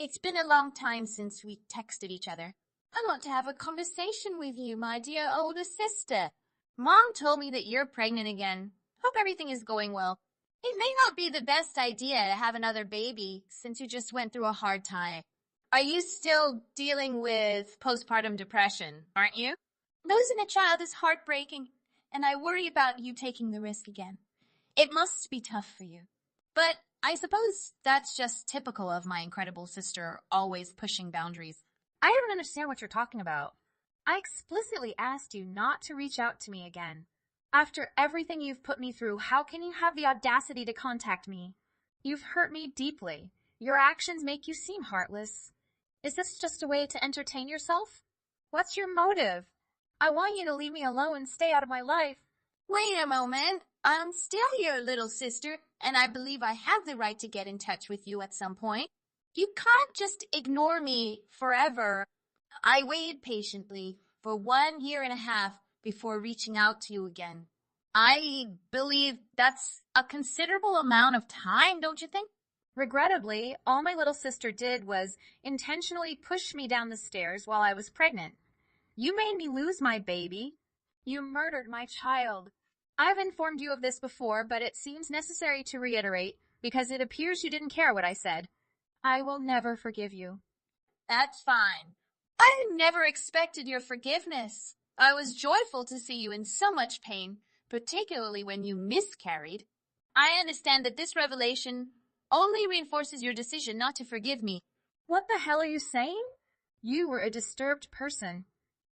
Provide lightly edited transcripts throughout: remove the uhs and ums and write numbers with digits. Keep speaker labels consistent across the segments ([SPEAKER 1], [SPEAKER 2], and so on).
[SPEAKER 1] It's been a long time since we texted each other. I want to have a conversation with you, my dear older sister. Mom told me that you're pregnant again. Hope everything is going well. It may not be the best idea to have another baby since you just went through a hard time. Are you still dealing with postpartum depression, aren't you? Losing a child is heartbreaking, and I worry about you taking the risk again. It must be tough for you. But I suppose that's just typical of my incredible sister, always pushing boundaries.
[SPEAKER 2] I don't understand what you're talking about. I explicitly asked you not to reach out to me again. After everything you've put me through, how can you have the audacity to contact me? You've hurt me deeply. Your actions make you seem heartless. Is this just a way to entertain yourself? What's your motive? I want you to leave me alone and stay out of my life.
[SPEAKER 1] Wait a moment. I'm still your little sister, and I believe I have the right to get in touch with you at some point. You can't just ignore me forever. I waited patiently for 1.5 years before reaching out to you again. I believe that's a considerable amount of time, don't you think?
[SPEAKER 2] Regrettably, all my little sister did was intentionally push me down the stairs while I was pregnant. You made me lose my baby. You murdered my child. I've informed you of this before, but it seems necessary to reiterate because it appears you didn't care what I said. I will never forgive you.
[SPEAKER 1] That's fine. I never expected your forgiveness. I was joyful to see you in so much pain, particularly when you miscarried. I understand that this revelation only reinforces your decision not to forgive me.
[SPEAKER 2] What the hell are you saying? You were a disturbed person.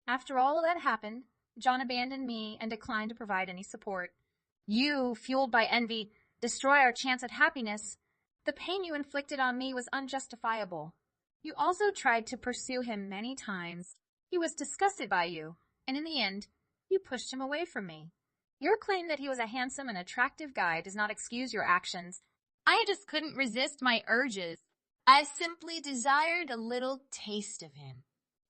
[SPEAKER 2] After all that happened, John abandoned me and declined to provide any support. You, fueled by envy, destroy our chance at happiness. The pain you inflicted on me was unjustifiable. You also tried to pursue him many times. He was disgusted by you, and in the end, you pushed him away from me. Your claim that he was a handsome and attractive guy does not excuse your actions.
[SPEAKER 1] I just couldn't resist my urges. I simply desired a little taste of him.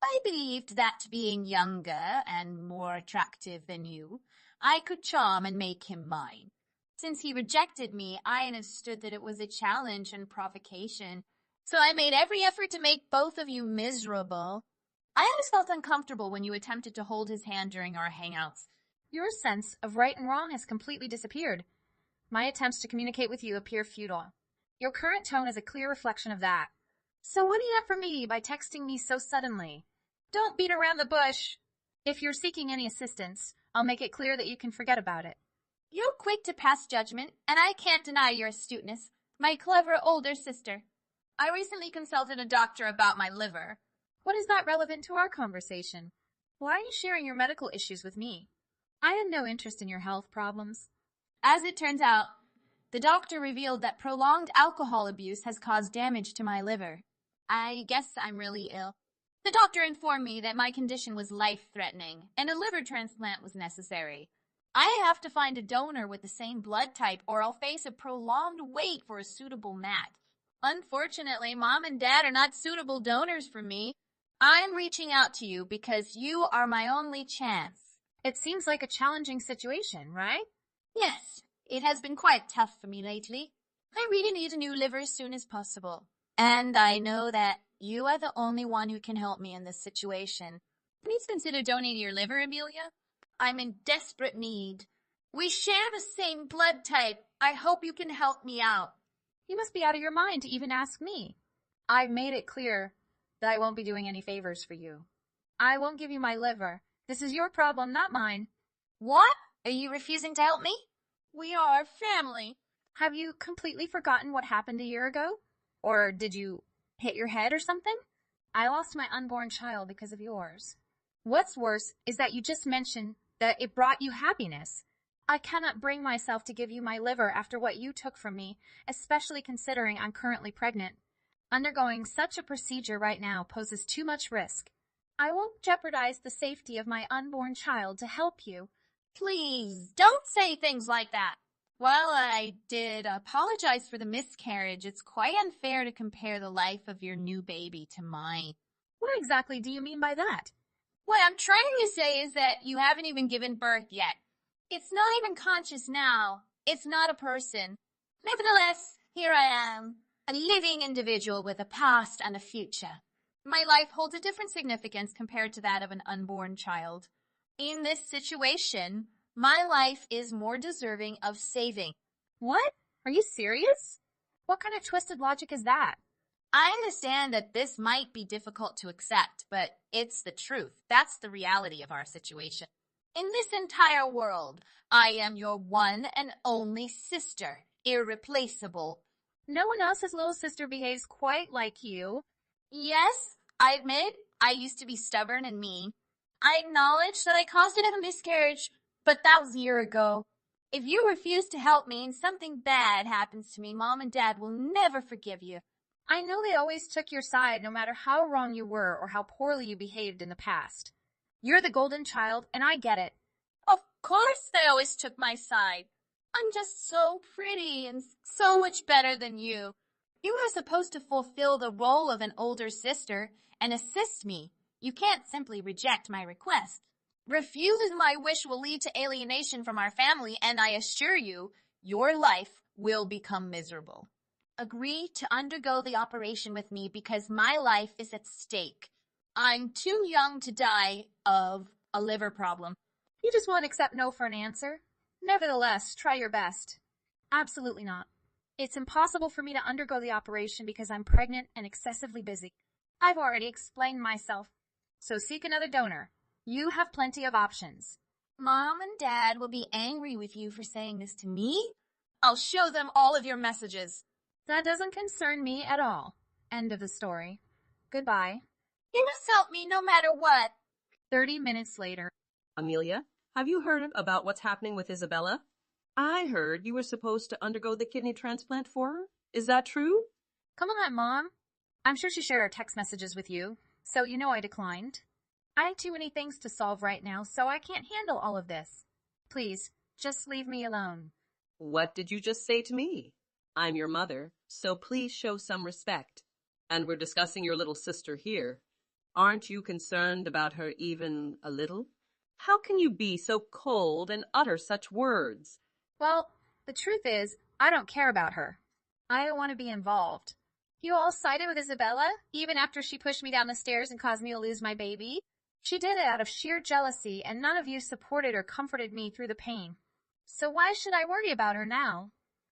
[SPEAKER 1] I believed that being younger and more attractive than you, I could charm and make him mine. Since he rejected me, I understood that it was a challenge and provocation, so I made every effort to make both of you miserable. I always felt uncomfortable when you attempted to hold his hand during our hangouts.
[SPEAKER 2] Your sense of right and wrong has completely disappeared. My attempts to communicate with you appear futile. Your current tone is a clear reflection of that. So what do you have for me by texting me so suddenly? Don't beat around the bush. If you're seeking any assistance, I'll make it clear that you can forget about it.
[SPEAKER 1] You're quick to pass judgment, and I can't deny your astuteness, my clever older sister. I recently consulted a doctor about my liver.
[SPEAKER 2] What is that relevant to our conversation? Why are you sharing your medical issues with me? I had no interest in your health problems.
[SPEAKER 1] As it turns out, the doctor revealed that prolonged alcohol abuse has caused damage to my liver. I guess I'm really ill. The doctor informed me that my condition was life-threatening and a liver transplant was necessary. I have to find a donor with the same blood type or I'll face a prolonged wait for a suitable match. Unfortunately, Mom and Dad are not suitable donors for me. I'm reaching out to you because you are my only chance.
[SPEAKER 2] It seems like a challenging situation, right?
[SPEAKER 1] Yes, it has been quite tough for me lately. I really need a new liver as soon as possible. And I know that you are the only one who can help me in this situation. Please consider donating your liver, Amelia. I'm in desperate need. We share the same blood type. I hope you can help me out.
[SPEAKER 2] You must be out of your mind to even ask me. I've made it clear that I won't be doing any favors for you. I won't give you my liver. This is your problem, not mine.
[SPEAKER 1] What? Are you refusing to help me? We are family.
[SPEAKER 2] Have you completely forgotten what happened a year ago? Or did you hit your head or something? I lost my unborn child because of yours. What's worse is that you just mentioned that it brought you happiness. I cannot bring myself to give you my liver after what you took from me, especially considering I'm currently pregnant. Undergoing such a procedure right now poses too much risk. I won't jeopardize the safety of my unborn child to help you.
[SPEAKER 1] Please, don't say things like that. While I did apologize for the miscarriage, it's quite unfair to compare the life of your new baby to mine.
[SPEAKER 2] What exactly do you mean by that?
[SPEAKER 1] What I'm trying to say is that you haven't even given birth yet. It's not even conscious now. It's not a person. Nevertheless, here I am. a living individual with a past and a future. My life holds a different significance compared to that of an unborn child. In this situation, my life is more deserving of saving.
[SPEAKER 2] What? Are you serious? What kind of twisted logic is that?
[SPEAKER 1] I understand that this might be difficult to accept, but it's the truth. That's the reality of our situation. In this entire world, I am your one and only sister, irreplaceable.
[SPEAKER 2] No one else's little sister behaves quite like you.
[SPEAKER 1] Yes, I admit I used to be stubborn and mean. I acknowledge that I caused another miscarriage, but that was a year ago. If you refuse to help me and something bad happens to me, Mom and Dad will never forgive you.
[SPEAKER 2] I know they always took your side no matter how wrong you were or how poorly you behaved in the past. You're the golden child, and I get it.
[SPEAKER 1] Of course they always took my side. I'm just so pretty and so much better than you. You are supposed to fulfill the role of an older sister and assist me. You can't simply reject my request. Refusing my wish will lead to alienation from our family, and I assure you, your life will become miserable. Agree to undergo the operation with me because my life is at stake. I'm too young to die of a liver problem.
[SPEAKER 2] You just won't accept no for an answer. Nevertheless, try your best. Absolutely not. It's impossible for me to undergo the operation because I'm pregnant and excessively busy. I've already explained myself. So seek another donor. You have plenty of options.
[SPEAKER 1] Mom and Dad will be angry with you for saying this to me. I'll show them all of your messages.
[SPEAKER 2] That doesn't concern me at all. End of the story. Goodbye.
[SPEAKER 1] You must help me no matter what.
[SPEAKER 2] 30 minutes later.
[SPEAKER 3] Amelia, have you heard about what's happening with Isabella? I heard you were supposed to undergo the kidney transplant for her. Is that true?
[SPEAKER 2] Come on, Mom. I'm sure she shared her text messages with you, so you know I declined. I have too many things to solve right now, so I can't handle all of this. Please, just leave me alone.
[SPEAKER 3] What did you just say to me? I'm your mother, so please show some respect. And we're discussing your little sister here. Aren't you concerned about her even a little? How can you be so cold and utter such words?
[SPEAKER 2] Well, the truth is, I don't care about her. I don't want to be involved. You all sided with Isabella, even after she pushed me down the stairs and caused me to lose my baby. She did it out of sheer jealousy, and none of you supported or comforted me through the pain. So why should I worry about her now?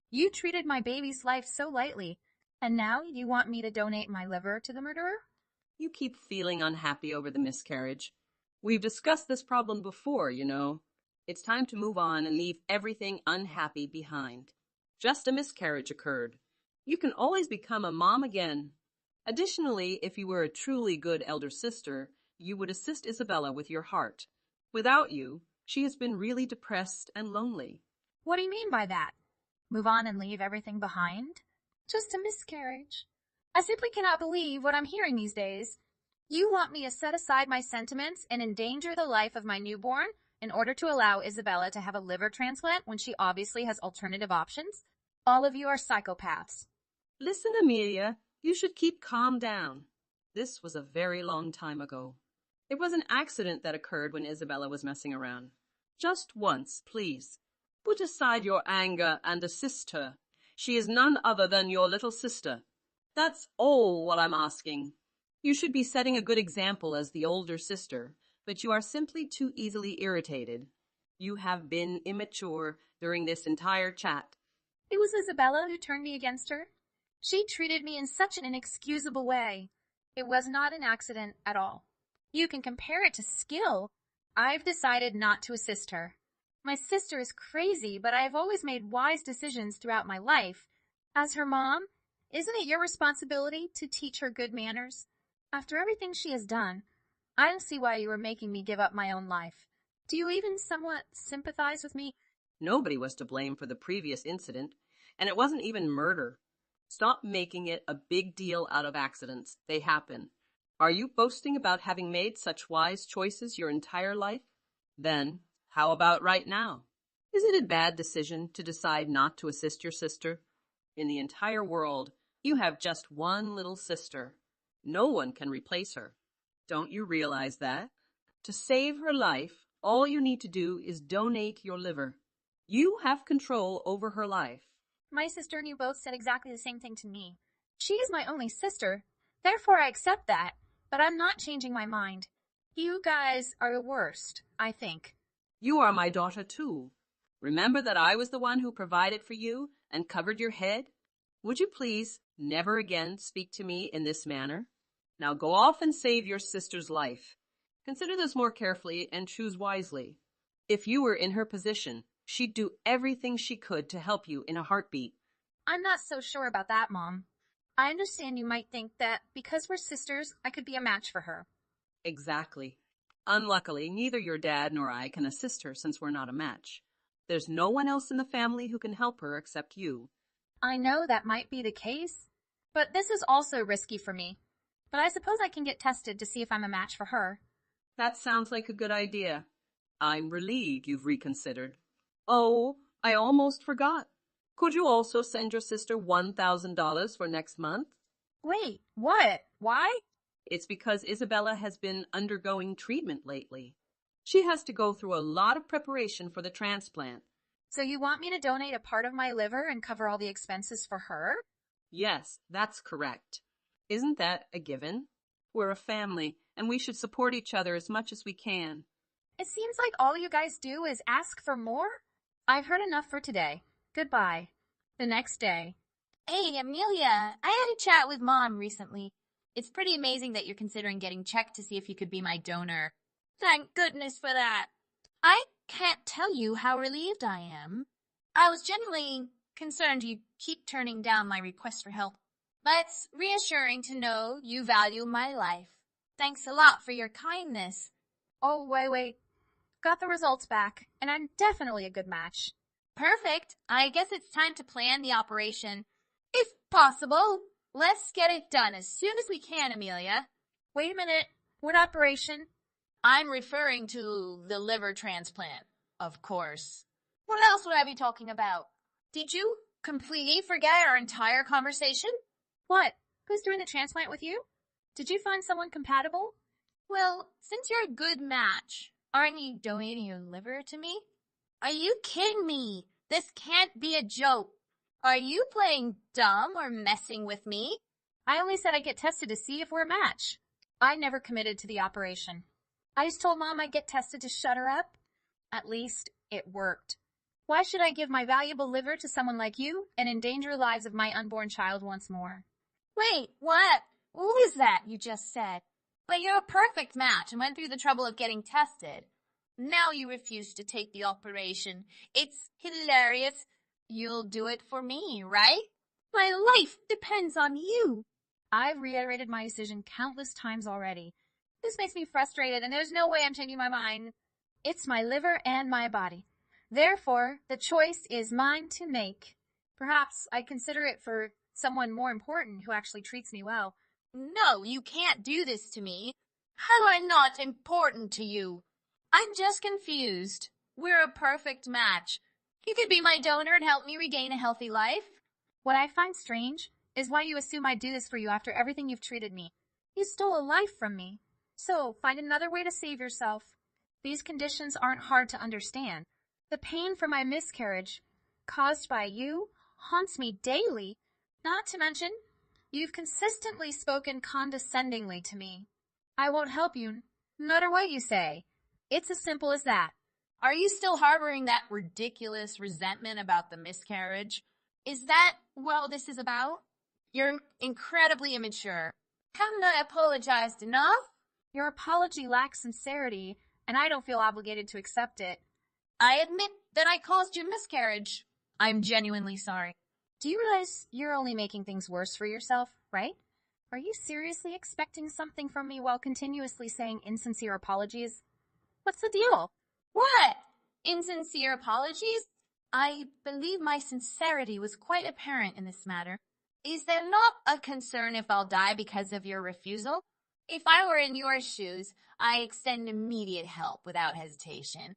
[SPEAKER 2] You treated my baby's life so lightly, and now you want me to donate my liver to the murderer?
[SPEAKER 3] You keep feeling unhappy over the miscarriage. We've discussed this problem before, you know. It's time to move on and leave everything unhappy behind. Just a miscarriage occurred. You can always become a mom again. Additionally, if you were a truly good elder sister, you would assist Isabella with your heart. Without you, she has been really depressed and lonely.
[SPEAKER 2] What do you mean by that? Move on and leave everything behind? Just a miscarriage. I simply cannot believe what I'm hearing these days. You want me to set aside my sentiments and endanger the life of my newborn in order to allow Isabella to have a liver transplant when she obviously has alternative options? All of you are psychopaths.
[SPEAKER 3] Listen, Amelia, you should keep calm down. This was a very long time ago. It was an accident that occurred when Isabella was messing around. Just once, please. Put aside your anger and assist her. She is none other than your little sister. That's all what I'm asking. You should be setting a good example as the older sister, but you are simply too easily irritated. You have been immature during this entire chat.
[SPEAKER 2] It was Isabella who turned me against her. She treated me in such an inexcusable way. It was not an accident at all. You can compare it to skill. I've decided not to assist her. My sister is crazy, but I have always made wise decisions throughout my life. As her mom, isn't it your responsibility to teach her good manners? After everything she has done, I don't see why you are making me give up my own life. Do you even somewhat sympathize with me?
[SPEAKER 3] Nobody was to blame for the previous incident, and it wasn't even murder. Stop making it a big deal out of accidents. They happen. Are you boasting about having made such wise choices your entire life? Then, how about right now? Is it a bad decision to decide not to assist your sister? In the entire world, you have just one little sister. No one can replace her. Don't you realize that? To save her life, all you need to do is donate your liver. You have control over her life.
[SPEAKER 2] My sister and you both said exactly the same thing to me. She is my only sister, therefore I accept that, but I'm not changing my mind. You guys are the worst, I think.
[SPEAKER 3] You are my daughter too. Remember that I was the one who provided for you and covered your head? Would you please never again speak to me in this manner? Now go off and save your sister's life. Consider this more carefully and choose wisely. If you were in her position, she'd do everything she could to help you in a heartbeat.
[SPEAKER 2] I'm not so sure about that, Mom. I understand you might think that because we're sisters, I could be a match for her.
[SPEAKER 3] Exactly. Unluckily, neither your dad nor I can assist her since we're not a match. There's no one else in the family who can help her except you.
[SPEAKER 2] I know that might be the case, but this is also risky for me. But I suppose I can get tested to see if I'm a match for her.
[SPEAKER 3] That sounds like a good idea. I'm relieved you've reconsidered. Oh, I almost forgot. Could you also send your sister $1,000 for next month?
[SPEAKER 2] Wait, what? Why?
[SPEAKER 3] It's because Isabella has been undergoing treatment lately. She has to go through a lot of preparation for the transplant.
[SPEAKER 2] So you want me to donate a part of my liver and cover all the expenses for her?
[SPEAKER 3] Yes, that's correct. Isn't that a given? We're a family, and we should support each other as much as we can.
[SPEAKER 2] It seems like all you guys do is ask for more. I've heard enough for today. Goodbye. The next day.
[SPEAKER 1] Hey, Amelia, I had a chat with Mom recently. It's pretty amazing that you're considering getting checked to see if you could be my donor. Thank goodness for that. I can't tell you how relieved I am. I was genuinely concerned you keep turning down my request for help. But it's reassuring to know you value my life. Thanks a lot for your kindness.
[SPEAKER 2] Oh, wait. Got the results back, and I'm definitely a good match.
[SPEAKER 1] Perfect. I guess it's time to plan the operation. If possible, let's get it done as soon as we can, Amelia.
[SPEAKER 2] Wait a minute. What operation?
[SPEAKER 1] I'm referring to the liver transplant, of course. What else would I be talking about? Did you completely forget our entire conversation?
[SPEAKER 2] What? Who's doing the transplant with you? Did you find someone compatible?
[SPEAKER 1] Well, since you're a good match, aren't you donating your liver to me? Are you kidding me? This can't be a joke. Are you playing dumb or messing with me?
[SPEAKER 2] I only said I'd get tested to see if we're a match. I never committed to the operation. I just told Mom I'd get tested to shut her up. At least, it worked. Why should I give my valuable liver to someone like you and endanger the lives of my unborn child once more?
[SPEAKER 1] Wait, what? What was that you just said? But you're a perfect match and went through the trouble of getting tested. Now you refuse to take the operation. It's hilarious. You'll do it for me, right? My life depends on you.
[SPEAKER 2] I've reiterated my decision countless times already. This makes me frustrated, and there's no way I'm changing my mind. It's my liver and my body. Therefore, the choice is mine to make. Perhaps I'd consider it for someone more important who actually treats me well.
[SPEAKER 1] No, you can't do this to me. How am I not important to you? I'm just confused. We're a perfect match. You could be my donor and help me regain a healthy life.
[SPEAKER 2] What I find strange is why you assume I'd do this for you after everything you've treated me. You stole a life from me. So find another way to save yourself. These conditions aren't hard to understand. The pain from my miscarriage, caused by you, haunts me daily. Not to mention, you've consistently spoken condescendingly to me. I won't help you, no matter what you say. It's as simple as that.
[SPEAKER 1] Are you still harboring that ridiculous resentment about the miscarriage? Is that what all this is about? You're incredibly immature. Haven't I apologized enough?
[SPEAKER 2] Your apology lacks sincerity, and I don't feel obligated to accept it.
[SPEAKER 1] I admit that I caused you miscarriage. I'm genuinely sorry.
[SPEAKER 2] Do you realize you're only making things worse for yourself, right? Are you seriously expecting something from me while continuously saying insincere apologies? What's the deal?
[SPEAKER 1] What? Insincere apologies? I believe my sincerity was quite apparent in this matter. Is there not a concern if I'll die because of your refusal? If I were in your shoes, I extend immediate help without hesitation.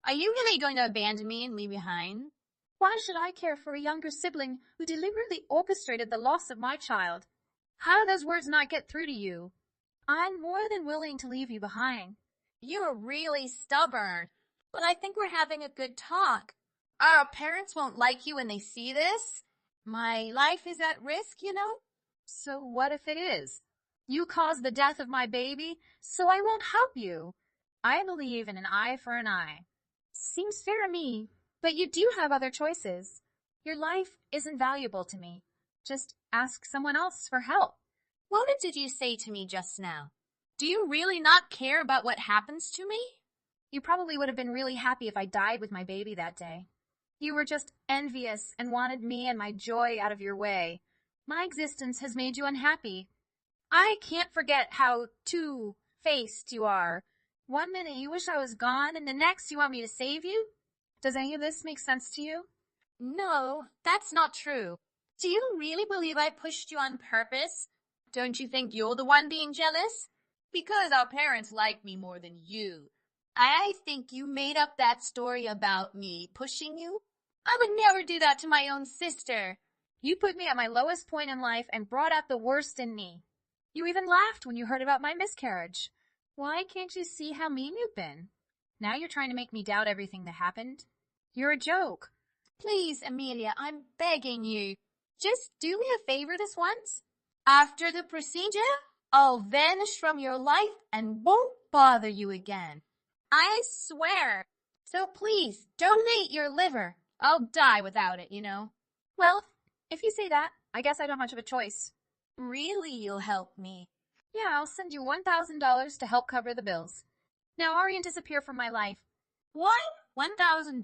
[SPEAKER 1] Are you really going to abandon me and leave me behind?
[SPEAKER 2] Why should I care for a younger sibling who deliberately orchestrated the loss of my child? How do those words not get through to you? I'm more than willing to leave you behind.
[SPEAKER 1] You're really stubborn, but I think we're having a good talk. Our parents won't like you when they see this. My life is at risk, you know?
[SPEAKER 2] So what if it is? You caused the death of my baby, so I won't help you. I believe in an eye for an eye. Seems fair to me, but you do have other choices. Your life isn't valuable to me. Just ask someone else for help.
[SPEAKER 1] What did you say to me just now? Do you really not care about what happens to me?
[SPEAKER 2] You probably would have been really happy if I died with my baby that day. You were just envious and wanted me and my joy out of your way. My existence has made you unhappy. I can't forget how two-faced you are. One minute you wish I was gone, and the next you want me to save you? Does any of this make sense to you?
[SPEAKER 1] No, that's not true. Do you really believe I pushed you on purpose? Don't you think you're the one being jealous? Because our parents like me more than you. I think you made up that story about me pushing you. I would never do that to my own sister.
[SPEAKER 2] You put me at my lowest point in life and brought out the worst in me. You even laughed when you heard about my miscarriage. Why can't you see how mean you've been? Now you're trying to make me doubt everything that happened. You're a joke.
[SPEAKER 1] Please, Amelia, I'm begging you. Just do me a favor this once. After the procedure, I'll vanish from your life and won't bother you again. I swear. So please, donate your liver. I'll die without it, you know.
[SPEAKER 2] Well, if you say that, I guess I don't have much of a choice.
[SPEAKER 1] Really, you'll help me?
[SPEAKER 2] Yeah, I'll send you $1,000 to help cover the bills. Now hurry and disappear from my life.
[SPEAKER 1] What? $1,000?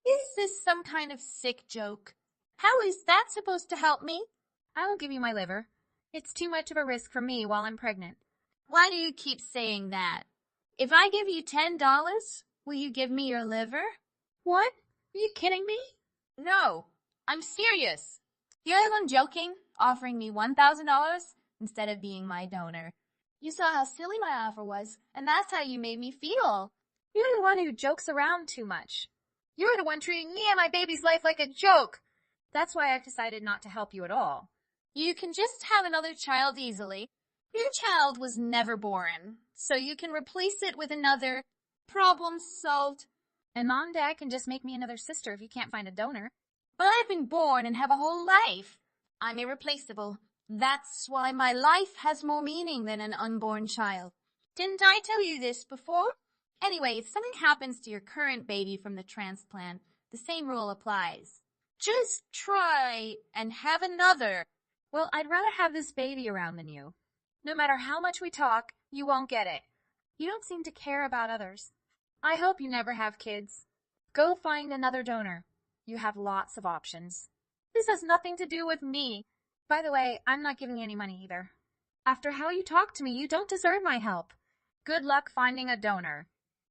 [SPEAKER 1] Is this some kind of sick joke? How is that supposed to help me?
[SPEAKER 2] I will give you my liver. It's too much of a risk for me while I'm pregnant.
[SPEAKER 1] Why do you keep saying that? If I give you $10, will you give me your liver?
[SPEAKER 2] What? Are you kidding me?
[SPEAKER 1] No, I'm serious. You're the one joking, offering me $1,000 instead of being my donor. You saw how silly my offer was, and that's how you made me feel.
[SPEAKER 2] You're the one who jokes around too much. You're the one treating me and my baby's life like a joke. That's why I've decided not to help you at all.
[SPEAKER 1] You can just have another child easily. Your child was never born, so you can replace it with another. Problem solved.
[SPEAKER 2] And Mom and Dad can just make me another sister if you can't find a donor.
[SPEAKER 1] But I've been born and have a whole life. I'm irreplaceable. That's why my life has more meaning than an unborn child. Didn't I tell you this before? Anyway, if something happens to your current baby from the transplant, the same rule applies. Just try and have another.
[SPEAKER 2] Well, I'd rather have this baby around than you. No matter how much we talk, you won't get it. You don't seem to care about others. I hope you never have kids. Go find another donor. You have lots of options. This has nothing to do with me. By the way, I'm not giving you any money either. After how you talk to me, you don't deserve my help. Good luck finding a donor.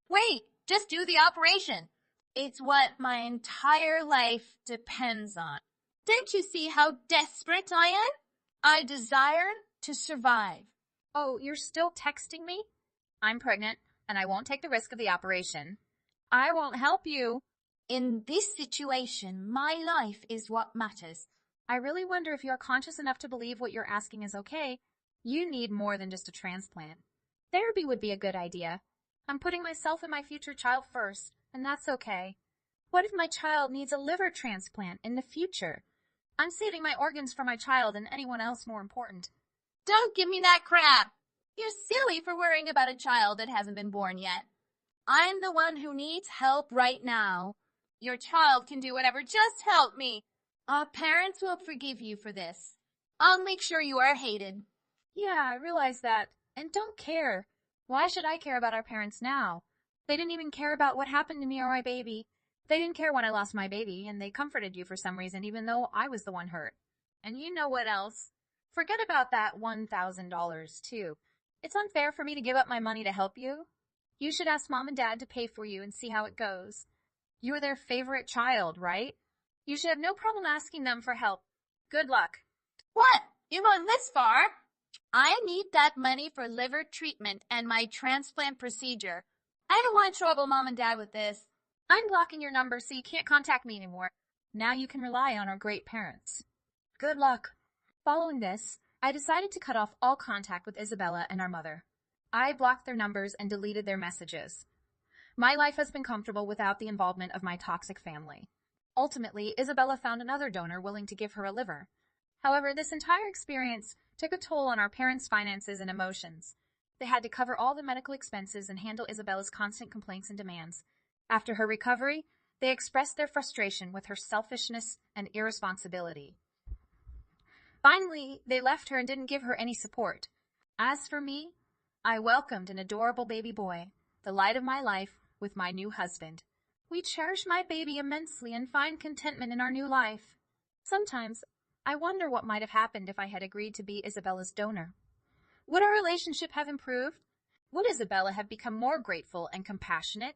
[SPEAKER 1] Wait, just do the operation. It's what my entire life depends on. Don't you see how desperate I am? I desire to survive.
[SPEAKER 2] Oh, you're still texting me? I'm pregnant, and I won't take the risk of the operation. I won't help you.
[SPEAKER 1] In this situation, my life is what matters.
[SPEAKER 2] I really wonder if you're conscious enough to believe what you're asking is okay. You need more than just a transplant. Therapy would be a good idea. I'm putting myself and my future child first, and that's okay. What if my child needs a liver transplant in the future? I'm saving my organs for my child and anyone else more important.
[SPEAKER 1] Don't give me that crap. You're silly for worrying about a child that hasn't been born yet. I'm the one who needs help right now. Your child can do whatever. Just help me. Our parents will forgive you for this. I'll make sure you are hated.
[SPEAKER 2] Yeah, I realize that. And don't care. Why should I care about our parents now? They didn't even care about what happened to me or my baby. They didn't care when I lost my baby, and they comforted you for some reason, even though I was the one hurt. And you know what else? Forget about that $1,000, too. It's unfair for me to give up my money to help you. You should ask Mom and Dad to pay for you and see how it goes. You're their favorite child, right? You should have no problem asking them for help. Good luck.
[SPEAKER 1] What? You're going this far? I need that money for liver treatment and my transplant procedure. I don't want to trouble Mom and Dad with this.
[SPEAKER 2] I'm blocking your number so you can't contact me anymore. Now you can rely on our great parents. Good luck. Following this, I decided to cut off all contact with Isabella and our mother. I blocked their numbers and deleted their messages. My life has been comfortable without the involvement of my toxic family. Ultimately, Isabella found another donor willing to give her a liver. However, this entire experience took a toll on our parents' finances and emotions. They had to cover all the medical expenses and handle Isabella's constant complaints and demands. After her recovery, they expressed their frustration with her selfishness and irresponsibility. Finally, they left her and didn't give her any support. As for me, I welcomed an adorable baby boy, the light of my life, with my new husband. We cherish my baby immensely and find contentment in our new life. Sometimes, I wonder what might have happened if I had agreed to be Isabella's donor. Would our relationship have improved? Would Isabella have become more grateful and compassionate?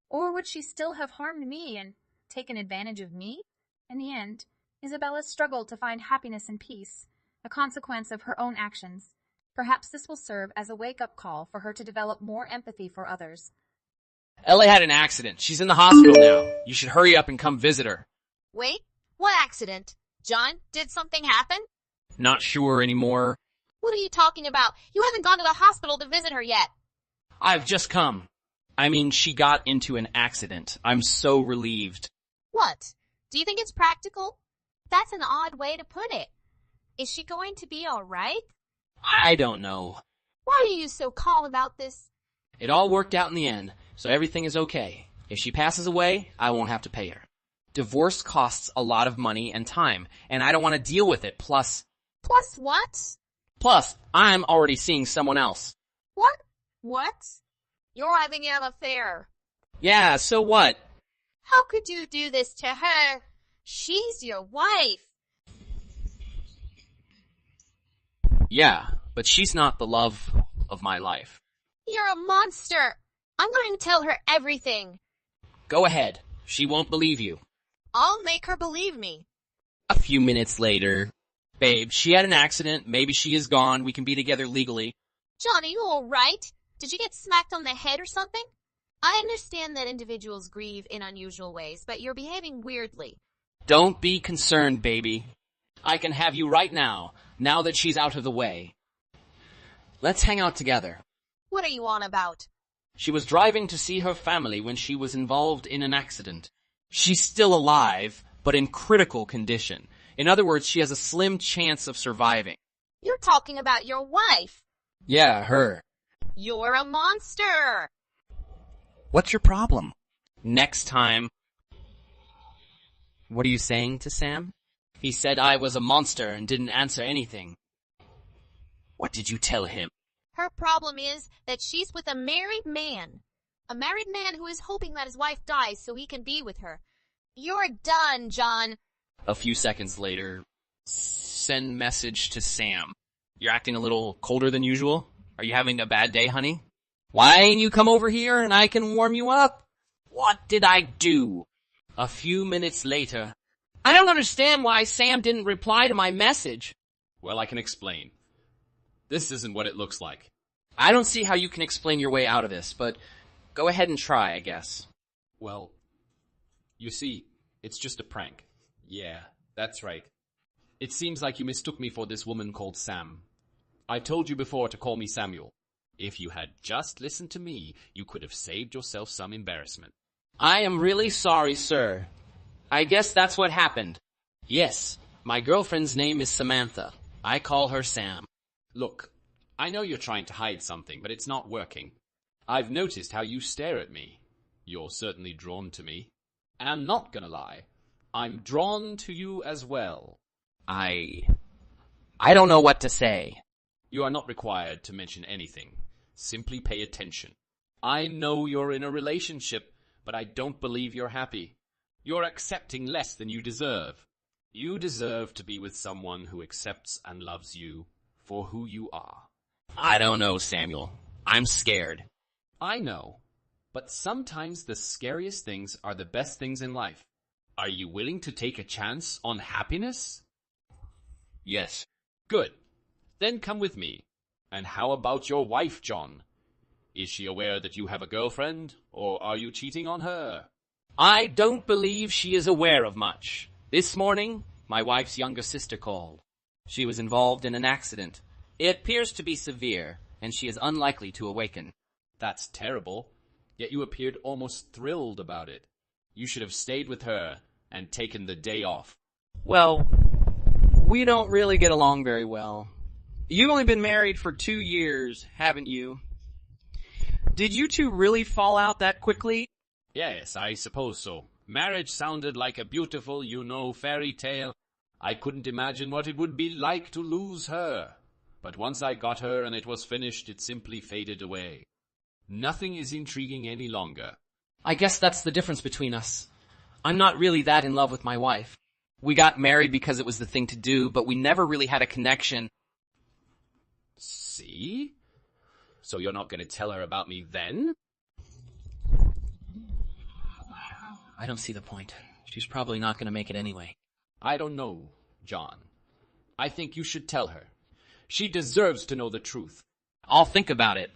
[SPEAKER 2] Or would she still have harmed me and taken advantage of me? In the end, Isabella struggled to find happiness and peace, a consequence of her own actions. Perhaps this will serve as a wake-up call for her to develop more empathy for others.
[SPEAKER 4] Ella had an accident. She's in the hospital now. You should hurry up and come visit her.
[SPEAKER 1] Wait, what accident? John, did something happen?
[SPEAKER 4] Not sure anymore.
[SPEAKER 1] What are you talking about? You haven't gone to the hospital to visit her yet.
[SPEAKER 4] I've just come. I mean, she got into an accident. I'm so relieved.
[SPEAKER 1] What? Do you think it's practical? That's an odd way to put it. Is she going to be all right?
[SPEAKER 4] I don't know.
[SPEAKER 1] Why are you so calm about this?
[SPEAKER 4] It all worked out in the end, so everything is okay. If she passes away, I won't have to pay her. Divorce costs a lot of money and time, and I don't want to deal with it. Plus,
[SPEAKER 1] What?
[SPEAKER 4] I'm already seeing someone else.
[SPEAKER 1] What? What? You're having an affair.
[SPEAKER 4] Yeah, so what?
[SPEAKER 1] How could you do this to her? She's your wife.
[SPEAKER 4] Yeah, but she's not the love of my life.
[SPEAKER 1] You're a monster. I'm going to tell her everything.
[SPEAKER 4] Go ahead. She won't believe you.
[SPEAKER 1] I'll make her believe me.
[SPEAKER 4] A few minutes later. Babe, she had an accident. Maybe she is gone. We can be together legally.
[SPEAKER 1] John, are you all right? Did you get smacked on the head or something? I understand that individuals grieve in unusual ways, but you're behaving weirdly.
[SPEAKER 4] Don't be concerned, baby. I can have you right now that she's out of the way. Let's hang out together.
[SPEAKER 1] What are you on about?
[SPEAKER 4] She was driving to see her family when she was involved in an accident. She's still alive, but in critical condition. In other words, she has a slim chance of surviving.
[SPEAKER 1] You're talking about your wife.
[SPEAKER 4] Yeah, her.
[SPEAKER 1] You're a monster.
[SPEAKER 4] What's your problem? Next time. What are you saying to Sam? He said I was a monster and didn't answer anything. What did you tell him?
[SPEAKER 1] Her problem is that she's with a married man. A married man who is hoping that his wife dies so he can be with her. You're done, John.
[SPEAKER 4] A few seconds later, send message to Sam. You're acting a little colder than usual. Are you having a bad day, honey? Why ain't you come over here and I can warm you up? What did I do? A few minutes later. I don't understand why Sam didn't reply to my message.
[SPEAKER 5] Well, I can explain. This isn't what it looks like.
[SPEAKER 4] I don't see how you can explain your way out of this, but go ahead and try, I guess.
[SPEAKER 5] Well, you see, it's just a prank. Yeah, that's right. It seems like you mistook me for this woman called Sam. I told you before to call me Samuel. If you had just listened to me, you could have saved yourself some embarrassment.
[SPEAKER 4] I am really sorry, sir. I guess that's what happened. Yes, my girlfriend's name is Samantha. I call her Sam.
[SPEAKER 5] Look, I know you're trying to hide something, but it's not working. I've noticed how you stare at me. You're certainly drawn to me. And I'm not gonna lie. I'm drawn to you as well.
[SPEAKER 4] I don't know what to say.
[SPEAKER 5] You are not required to mention anything. Simply pay attention. I know you're in a relationship, but I don't believe you're happy. You're accepting less than you deserve. You deserve to be with someone who accepts and loves you for who you are.
[SPEAKER 4] I don't know, Samuel. I'm scared.
[SPEAKER 5] I know, but sometimes the scariest things are the best things in life. Are you willing to take a chance on happiness?
[SPEAKER 4] Yes.
[SPEAKER 5] Good. Then come with me. And how about your wife, John? Is she aware that you have a girlfriend, or are you cheating on her?
[SPEAKER 4] I don't believe she is aware of much. This morning, my wife's younger sister called. She was involved in an accident. It appears to be severe, and she is unlikely to awaken.
[SPEAKER 5] That's terrible. Yet you appeared almost thrilled about it. You should have stayed with her and taken the day off.
[SPEAKER 4] Well, We don't really get along very well. You've only been married for 2 years, haven't you? Did you two really fall out that quickly?
[SPEAKER 5] Yes, I suppose so. Marriage sounded like a beautiful, fairy tale. I couldn't imagine what it would be like to lose her. But once I got her and it was finished, it simply faded away. Nothing is intriguing any longer.
[SPEAKER 4] I guess that's the difference between us. I'm not really that in love with my wife. We got married because it was the thing to do, but we never really had a connection.
[SPEAKER 5] See? So you're not going to tell her about me then?
[SPEAKER 4] I don't see the point. She's probably not going to make it anyway.
[SPEAKER 5] I don't know, John. I think you should tell her. She deserves to know the truth.
[SPEAKER 4] I'll think about it.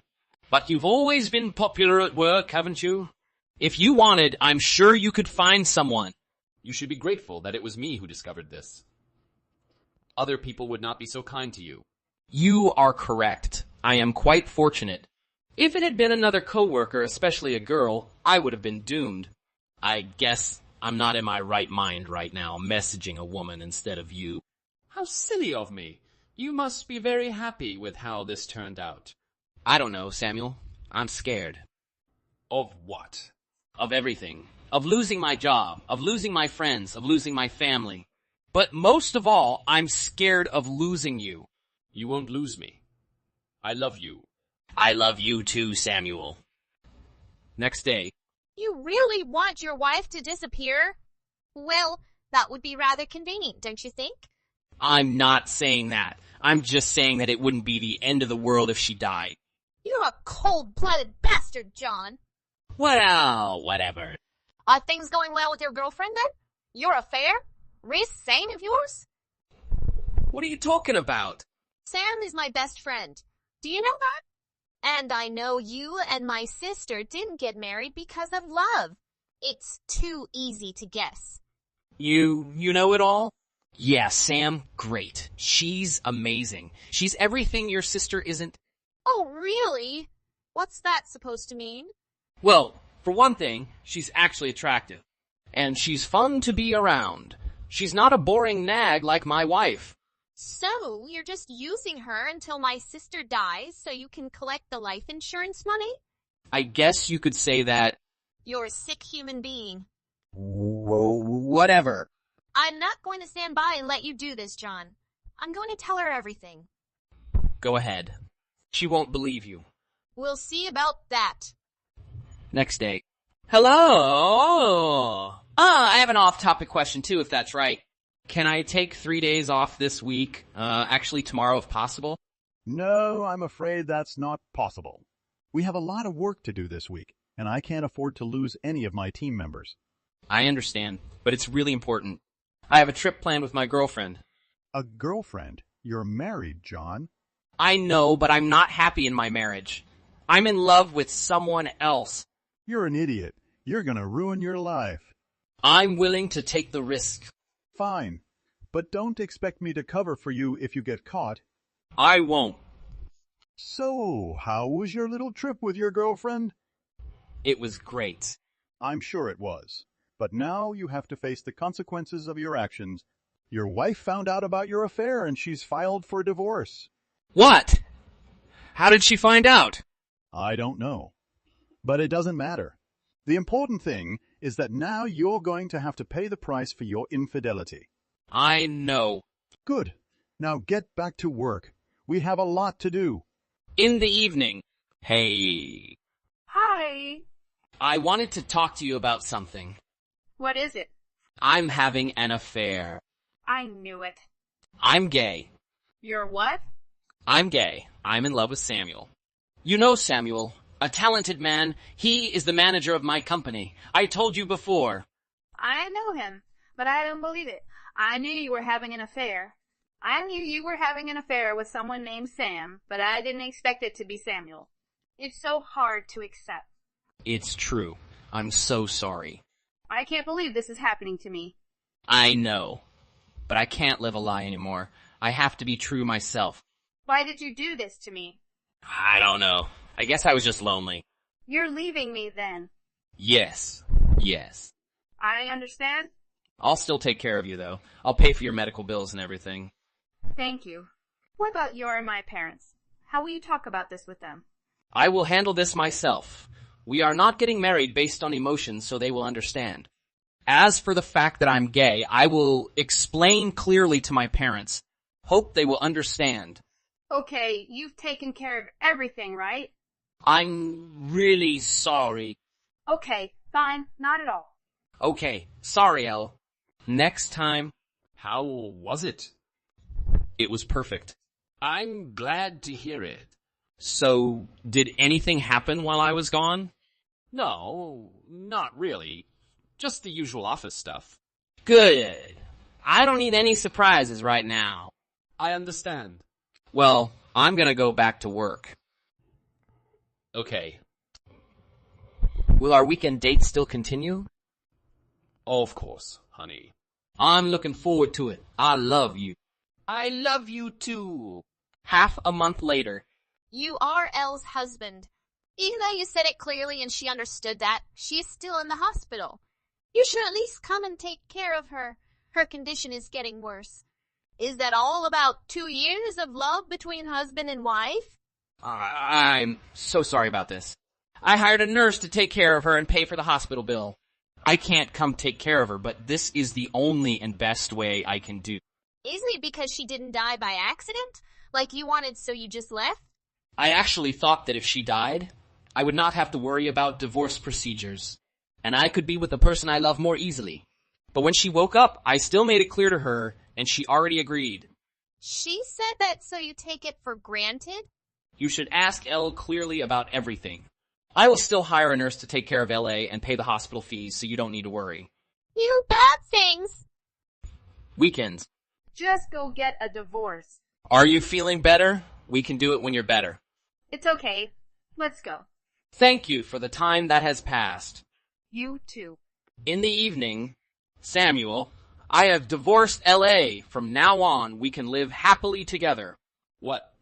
[SPEAKER 4] But you've always been popular at work, haven't you? If you wanted, I'm sure you could find someone.
[SPEAKER 5] You should be grateful that it was me who discovered this. Other people would not be so kind to you.
[SPEAKER 4] You are correct. I am quite fortunate. If it had been another coworker, especially a girl, I would have been doomed. I guess I'm not in my right mind right now, messaging a woman instead of you.
[SPEAKER 5] How silly of me. You must be very happy with how this turned out.
[SPEAKER 4] I don't know, Samuel. I'm scared.
[SPEAKER 5] Of what?
[SPEAKER 4] Of everything. Of losing my job, of losing my friends, of losing my family. But most of all, I'm scared of losing you.
[SPEAKER 5] You won't lose me. I love you.
[SPEAKER 4] I love you too, Samuel. Next day.
[SPEAKER 1] You really want your wife to disappear? Well, that would be rather convenient, don't you think?
[SPEAKER 4] I'm not saying that. I'm just saying that it wouldn't be the end of the world if she died.
[SPEAKER 1] You're a cold-blooded bastard, John.
[SPEAKER 4] Well, whatever.
[SPEAKER 1] Are things going well with your girlfriend, then? Your affair? Reese, same of yours?
[SPEAKER 4] What are you talking about?
[SPEAKER 1] Sam is my best friend. Do you know that? And I know you and my sister didn't get married because of love. It's too easy to guess.
[SPEAKER 4] You know it all? Yeah, Sam, great. She's amazing. She's everything your sister isn't.
[SPEAKER 1] Oh, really? What's that supposed to mean?
[SPEAKER 4] Well, for one thing, she's actually attractive. And she's fun to be around. She's not a boring nag like my wife.
[SPEAKER 1] So, you're just using her until my sister dies so you can collect the life insurance money?
[SPEAKER 4] I guess you could say that.
[SPEAKER 1] You're a sick human being.
[SPEAKER 4] Whatever.
[SPEAKER 1] I'm not going to stand by and let you do this, John. I'm going to tell her everything.
[SPEAKER 4] Go ahead. She won't believe you.
[SPEAKER 1] We'll see about that.
[SPEAKER 4] Next day. Hello! I have an off-topic question too, if that's right. Can I take 3 days off this week? Actually tomorrow if possible?
[SPEAKER 6] No, I'm afraid that's not possible. We have a lot of work to do this week, and I can't afford to lose any of my team members.
[SPEAKER 4] I understand, but it's really important. I have a trip planned with my girlfriend.
[SPEAKER 6] A girlfriend? You're married, John.
[SPEAKER 4] I know, but I'm not happy in my marriage. I'm in love with someone else.
[SPEAKER 6] You're an idiot. You're gonna ruin your life.
[SPEAKER 4] I'm willing to take the risk.
[SPEAKER 6] Fine, but don't expect me to cover for you if you get caught.
[SPEAKER 4] I won't.
[SPEAKER 6] So, how was your little trip with your girlfriend?
[SPEAKER 4] It was great.
[SPEAKER 6] I'm sure it was. But now you have to face the consequences of your actions. Your wife found out about your affair and she's filed for divorce.
[SPEAKER 4] What? How did she find out?
[SPEAKER 6] I don't know. But it doesn't matter. The important thing is that now you're going to have to pay the price for your infidelity.
[SPEAKER 4] I know.
[SPEAKER 6] Good. Now get back to work. We have a lot to do.
[SPEAKER 4] In the evening. Hey.
[SPEAKER 2] Hi.
[SPEAKER 4] I wanted to talk to you about something.
[SPEAKER 2] What is it?
[SPEAKER 4] I'm having an affair.
[SPEAKER 2] I knew it.
[SPEAKER 4] I'm gay.
[SPEAKER 2] You're what?
[SPEAKER 4] I'm gay. I'm in love with Samuel. You know Samuel, a talented man. He is the manager of my company. I told you before.
[SPEAKER 2] I know him, but I don't believe it. I knew you were having an affair. I knew you were having an affair with someone named Sam, but I didn't expect it to be Samuel. It's so hard to accept.
[SPEAKER 4] It's true. I'm so sorry.
[SPEAKER 2] I can't believe this is happening to me.
[SPEAKER 4] I know. But I can't live a lie anymore. I have to be true myself.
[SPEAKER 2] Why did you do this to me?
[SPEAKER 4] I don't know. I guess I was just lonely.
[SPEAKER 2] You're leaving me then.
[SPEAKER 4] Yes. Yes.
[SPEAKER 2] I understand.
[SPEAKER 4] I'll still take care of you, though. I'll pay for your medical bills and everything.
[SPEAKER 2] Thank you. What about your and my parents? How will you talk about this with them?
[SPEAKER 4] I will handle this myself. We are not getting married based on emotions, so they will understand. As for the fact that I'm gay, I will explain clearly to my parents. Hope they will understand.
[SPEAKER 2] Okay, you've taken care of everything, right?
[SPEAKER 4] I'm really sorry.
[SPEAKER 2] Okay, fine, not at all.
[SPEAKER 4] Okay, sorry, Elle. Next time.
[SPEAKER 5] How was it?
[SPEAKER 4] It was perfect.
[SPEAKER 5] I'm glad to hear it.
[SPEAKER 4] So, did anything happen while I was gone?
[SPEAKER 5] No, not really. Just the usual office stuff.
[SPEAKER 4] Good. I don't need any surprises right now.
[SPEAKER 5] I understand.
[SPEAKER 4] Well, I'm gonna go back to work.
[SPEAKER 5] Okay.
[SPEAKER 4] Will our weekend date still continue?
[SPEAKER 5] Of course, honey.
[SPEAKER 4] I'm looking forward to it. I love you.
[SPEAKER 5] I love you too.
[SPEAKER 4] Half a month later.
[SPEAKER 1] You are Elle's husband. Even though you said it clearly and she understood that, she's still in the hospital. You should at least come and take care of her. Her condition is getting worse. Is that all about 2 years of love between husband and wife?
[SPEAKER 4] I'm so sorry about this. I hired a nurse to take care of her and pay for the hospital bill. I can't come take care of her, but this is the only and best way I can do.
[SPEAKER 1] Isn't it because she didn't die by accident? Like you wanted, so you just left?
[SPEAKER 4] I actually thought that if she died, I would not have to worry about divorce procedures, and I could be with the person I love more easily. But when she woke up, I still made it clear to her, and she already agreed.
[SPEAKER 1] She said that so you take it for granted?
[SPEAKER 4] You should ask Elle clearly about everything. I will still hire a nurse to take care of LA and pay the hospital fees, so you don't need to worry.
[SPEAKER 1] You bad things!
[SPEAKER 4] Weekends.
[SPEAKER 2] Just go get a divorce.
[SPEAKER 4] Are you feeling better? We can do it when you're better.
[SPEAKER 2] It's okay. Let's go.
[SPEAKER 4] Thank you for the time that has passed.
[SPEAKER 2] You too.
[SPEAKER 4] In the evening, Samuel, I have divorced LA. From now on, we can live happily together.
[SPEAKER 5] What?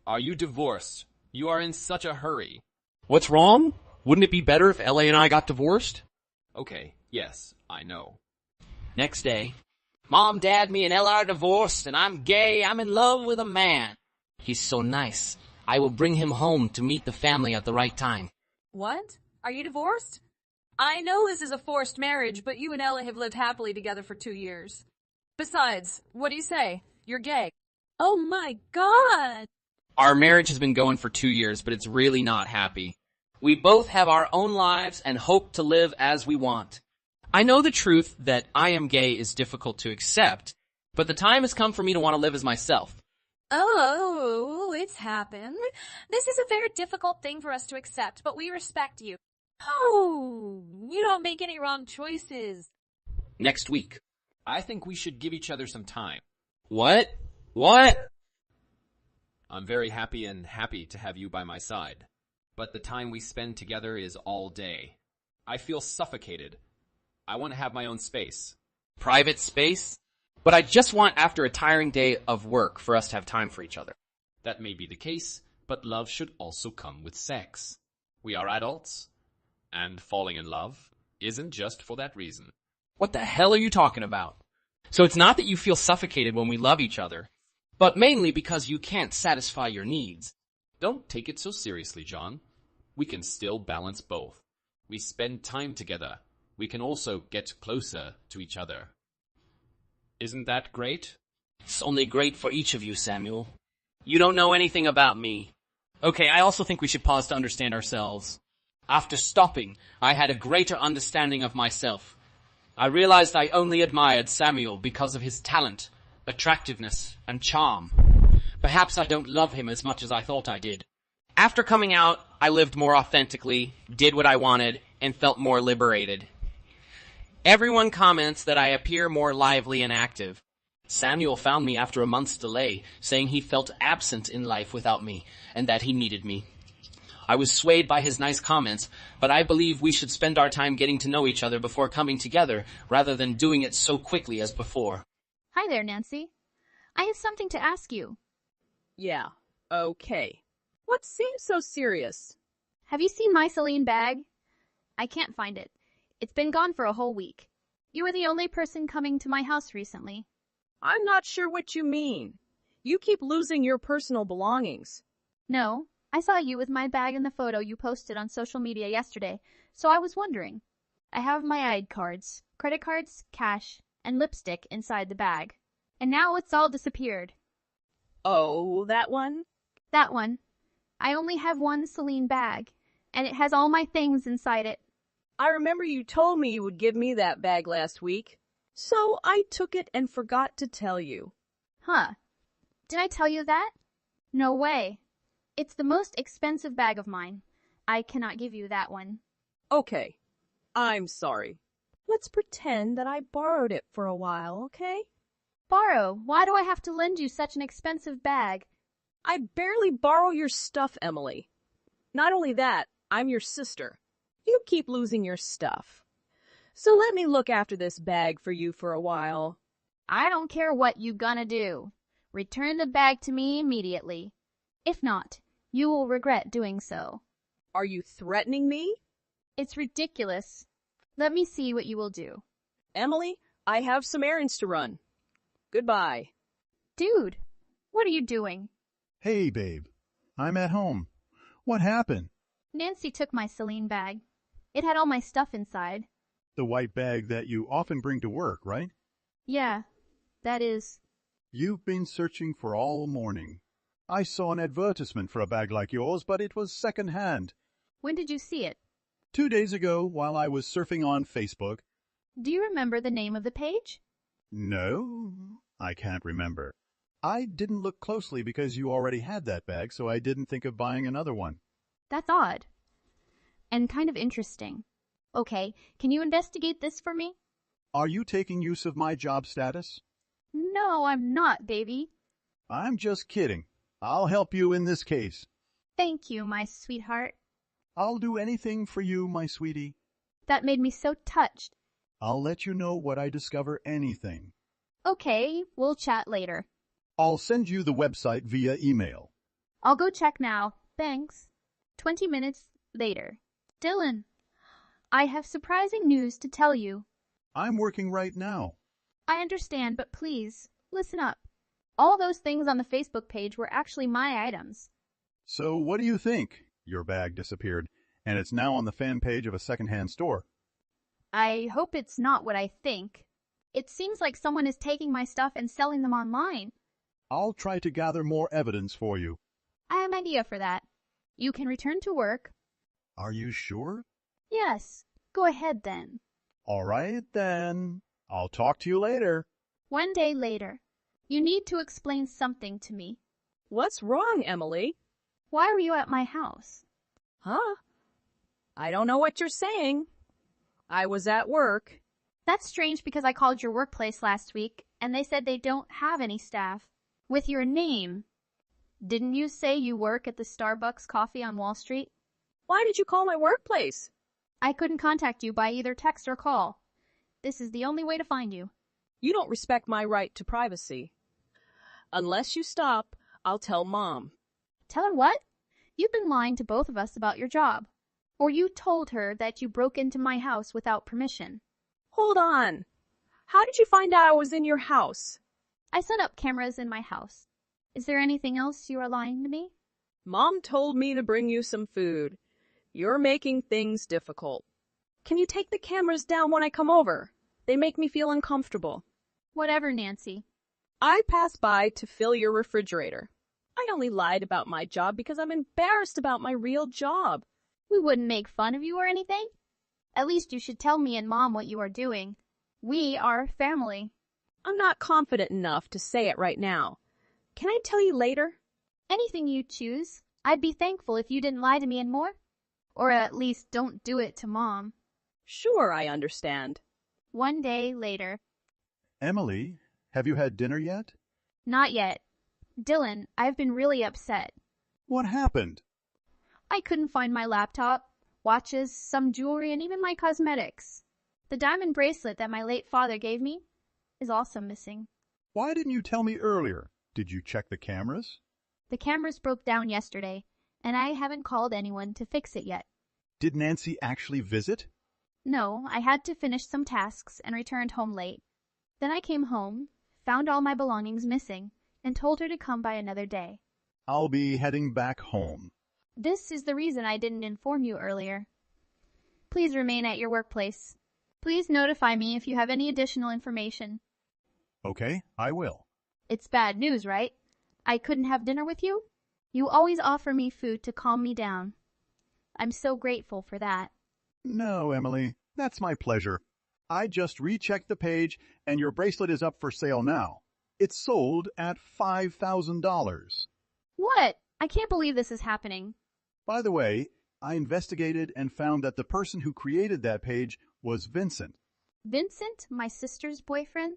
[SPEAKER 5] Are you divorced? You are in such a hurry.
[SPEAKER 4] What's wrong? Wouldn't it be better if LA and I got divorced?
[SPEAKER 5] Okay, yes, I know.
[SPEAKER 4] Next day, Mom, Dad, me and Ella are divorced, and I'm gay. I'm in love with a man. He's so nice. I will bring him home to meet the family at the right time.
[SPEAKER 7] What? Are you divorced? I know this is a forced marriage, but you and Ella have lived happily together for 2 years. Besides, what do you say? You're gay. Oh my God!
[SPEAKER 4] Our marriage has been going for 2 years, but it's really not happy. We both have our own lives and hope to live as we want. I know the truth that I am gay is difficult to accept, but the time has come for me to want to live as myself.
[SPEAKER 7] Oh, it's happened. This is a very difficult thing for us to accept, but we respect you. Oh, you don't make any wrong choices.
[SPEAKER 4] Next week.
[SPEAKER 5] I think we should give each other some time.
[SPEAKER 4] What? What?
[SPEAKER 5] I'm very happy to have you by my side. But the time we spend together is all day. I feel suffocated. I want to have my own space.
[SPEAKER 4] Private space? But I just want after a tiring day of work for us to have time for each other.
[SPEAKER 5] That may be the case, but love should also come with sex. We are adults, and falling in love isn't just for that reason.
[SPEAKER 4] What the hell are you talking about? So it's not that you feel suffocated when we love each other, but mainly because you can't satisfy your needs.
[SPEAKER 5] Don't take it so seriously, John. We can still balance both. We spend time together. We can also get closer to each other. Isn't that great?
[SPEAKER 4] It's only great for each of you, Samuel. You don't know anything about me. Okay, I also think we should pause to understand ourselves. After stopping, I had a greater understanding of myself. I realized I only admired Samuel because of his talent, attractiveness, and charm. Perhaps I don't love him as much as I thought I did. After coming out, I lived more authentically, did what I wanted, and felt more liberated. Everyone comments that I appear more lively and active. Samuel found me after a month's delay, saying he felt absent in life without me, and that he needed me. I was swayed by his nice comments, but I believe we should spend our time getting to know each other before coming together, rather than doing it so quickly as before.
[SPEAKER 8] Hi there, Nancy. I have something to ask you.
[SPEAKER 9] Yeah, okay. What seems so serious?
[SPEAKER 8] Have you seen my Celine bag? I can't find it. It's been gone for a whole week. You were the only person coming to my house recently.
[SPEAKER 9] I'm not sure what you mean. You keep losing your personal belongings.
[SPEAKER 8] No, I saw you with my bag in the photo you posted on social media yesterday, so I was wondering. I have my ID cards, credit cards, cash, and lipstick inside the bag. And now it's all disappeared.
[SPEAKER 9] Oh, that one?
[SPEAKER 8] That one. I only have one Celine bag, and it has all my things inside it.
[SPEAKER 9] I remember you told me you would give me that bag last week, so I took it and forgot to tell you.
[SPEAKER 8] Huh. Did I tell you that? No way. It's the most expensive bag of mine. I cannot give you that one.
[SPEAKER 9] Okay, I'm sorry. Let's pretend that I borrowed it for a while, okay?
[SPEAKER 8] Borrow? Why do I have to lend you such an expensive bag?
[SPEAKER 9] I barely borrow your stuff, Emily. Not only that, I'm your sister. You keep losing your stuff. So let me look after this bag for you for a while.
[SPEAKER 8] I don't care what you gonna do. Return the bag to me immediately. If not, you will regret doing so.
[SPEAKER 9] Are you threatening me?
[SPEAKER 8] It's ridiculous. Let me see what you will do.
[SPEAKER 9] Emily, I have some errands to run. Goodbye.
[SPEAKER 8] Dude, what are you doing?
[SPEAKER 6] Hey, babe. I'm at home. What happened?
[SPEAKER 8] Nancy took my Celine bag. It had all my stuff inside.
[SPEAKER 6] The white bag that you often bring to work, right?
[SPEAKER 8] Yeah, that is.
[SPEAKER 6] You've been searching for all morning. I saw an advertisement for a bag like yours, but it was second-hand.
[SPEAKER 8] When did you see it?
[SPEAKER 6] 2 days ago, while I was surfing on Facebook.
[SPEAKER 8] Do you remember the name of the page?
[SPEAKER 6] No, I can't remember. I didn't look closely because you already had that bag, so I didn't think of buying another one.
[SPEAKER 8] That's odd. And kind of interesting. Okay, can you investigate this for me?
[SPEAKER 6] Are you taking use of my job status?
[SPEAKER 8] No, I'm not, baby.
[SPEAKER 6] I'm just kidding. I'll help you in this case.
[SPEAKER 8] Thank you, my sweetheart.
[SPEAKER 6] I'll do anything for you, my sweetie.
[SPEAKER 8] That made me so touched.
[SPEAKER 6] I'll let you know what I discover anything.
[SPEAKER 8] Okay, we'll chat later.
[SPEAKER 6] I'll send you the website via email.
[SPEAKER 8] I'll go check now. Thanks. 20 minutes later. Dylan, I have surprising news to tell you.
[SPEAKER 6] I'm working right now.
[SPEAKER 8] I understand, but please, listen up. All those things on the Facebook page were actually my items.
[SPEAKER 6] So what do you think? Your bag disappeared, and it's now on the fan page of a second-hand store.
[SPEAKER 8] I hope it's not what I think. It seems like someone is taking my stuff and selling them online.
[SPEAKER 6] I'll try to gather more evidence for you.
[SPEAKER 8] I have an idea for that. You can return to work.
[SPEAKER 6] Are you sure?
[SPEAKER 8] Yes. Go ahead then.
[SPEAKER 6] All right, then. I'll talk to you later.
[SPEAKER 8] 1 day later. You need to explain something to me.
[SPEAKER 9] What's wrong, Emily?
[SPEAKER 8] Why were you at my house?
[SPEAKER 9] Huh? I don't know what you're saying. I was at work.
[SPEAKER 8] That's strange because I called your workplace last week, and they said they don't have any staff with your name. Didn't you say you work at the Starbucks coffee on Wall Street?
[SPEAKER 9] Why did you call my workplace?
[SPEAKER 8] I couldn't contact you by either text or call. This is the only way to find you.
[SPEAKER 9] You don't respect my right to privacy. Unless you stop, I'll tell Mom.
[SPEAKER 8] Tell her what? You've been lying to both of us about your job. Or you told her that you broke into my house without permission.
[SPEAKER 9] Hold on. How did you find out I was in your house?
[SPEAKER 8] I set up cameras in my house. Is there anything else you are lying to me?
[SPEAKER 9] Mom told me to bring you some food. You're making things difficult. Can you take the cameras down when I come over? They make me feel uncomfortable.
[SPEAKER 8] Whatever, Nancy.
[SPEAKER 9] I passed by to fill your refrigerator. I only lied about my job because I'm embarrassed about my real job.
[SPEAKER 8] We wouldn't make fun of you or anything. At least you should tell me and Mom what you are doing. We are family.
[SPEAKER 9] I'm not confident enough to say it right now. Can I tell you later?
[SPEAKER 8] Anything you choose. I'd be thankful if you didn't lie to me and more. Or at least don't do it to Mom.
[SPEAKER 9] Sure, I understand.
[SPEAKER 8] 1 day later.
[SPEAKER 6] Emily, have you had dinner yet?
[SPEAKER 8] Not yet. Dylan, I've been really upset.
[SPEAKER 6] What happened?
[SPEAKER 8] I couldn't find my laptop, watches, some jewelry, and even my cosmetics. The diamond bracelet that my late father gave me is also missing.
[SPEAKER 6] Why didn't you tell me earlier? Did you check the cameras?
[SPEAKER 8] The cameras broke down yesterday, and I haven't called anyone to fix it yet.
[SPEAKER 6] Did Nancy actually visit?
[SPEAKER 8] No, I had to finish some tasks and returned home late. Then I came home, found all my belongings missing, and told her to come by another day.
[SPEAKER 6] I'll be heading back home.
[SPEAKER 8] This is the reason I didn't inform you earlier. Please remain at your workplace. Please notify me if you have any additional information.
[SPEAKER 6] Okay, I will.
[SPEAKER 8] It's bad news, right? I couldn't have dinner with you? You always offer me food to calm me down. I'm so grateful for that.
[SPEAKER 6] No, Emily, that's my pleasure. I just rechecked the page, and your bracelet is up for sale now. It's sold at $5,000.
[SPEAKER 8] What? I can't believe this is happening.
[SPEAKER 6] By the way, I investigated and found that the person who created that page was Vincent.
[SPEAKER 8] Vincent, my sister's boyfriend?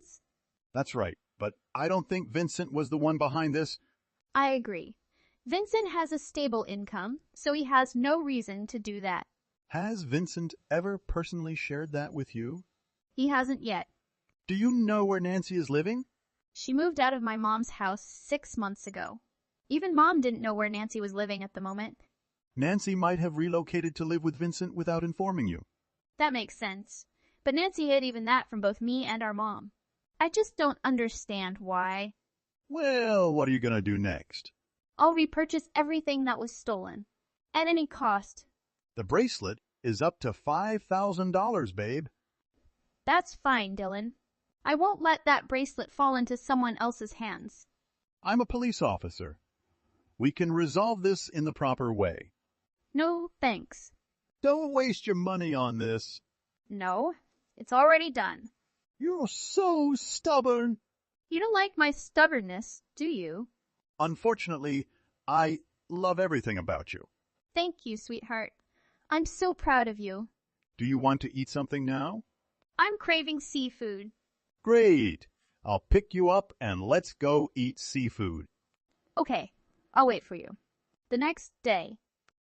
[SPEAKER 6] That's right, but I don't think Vincent was the one behind this.
[SPEAKER 8] I agree. Vincent has a stable income, so he has no reason to do that.
[SPEAKER 6] Has Vincent ever personally shared that with you?
[SPEAKER 8] He hasn't yet.
[SPEAKER 6] Do you know where Nancy is living?
[SPEAKER 8] She moved out of my mom's house 6 months ago. Even Mom didn't know where Nancy was living at the moment.
[SPEAKER 6] Nancy might have relocated to live with Vincent without informing you.
[SPEAKER 8] That makes sense. But Nancy hid even that from both me and our mom. I just don't understand why.
[SPEAKER 6] Well, what are you going to do next?
[SPEAKER 8] I'll repurchase everything that was stolen. At any cost.
[SPEAKER 6] The bracelet is up to $5,000, babe.
[SPEAKER 8] That's fine, Dylan. I won't let that bracelet fall into someone else's hands.
[SPEAKER 6] I'm a police officer. We can resolve this in the proper way.
[SPEAKER 8] No, thanks.
[SPEAKER 6] Don't waste your money on this.
[SPEAKER 8] No, it's already done.
[SPEAKER 6] You're so stubborn.
[SPEAKER 8] You don't like my stubbornness, do you?
[SPEAKER 6] Unfortunately, I love everything about you.
[SPEAKER 8] Thank you, sweetheart. I'm so proud of you.
[SPEAKER 6] Do you want to eat something now?
[SPEAKER 8] I'm craving seafood.
[SPEAKER 6] Great. I'll pick you up and let's go eat seafood.
[SPEAKER 8] Okay, I'll wait for you. The next day.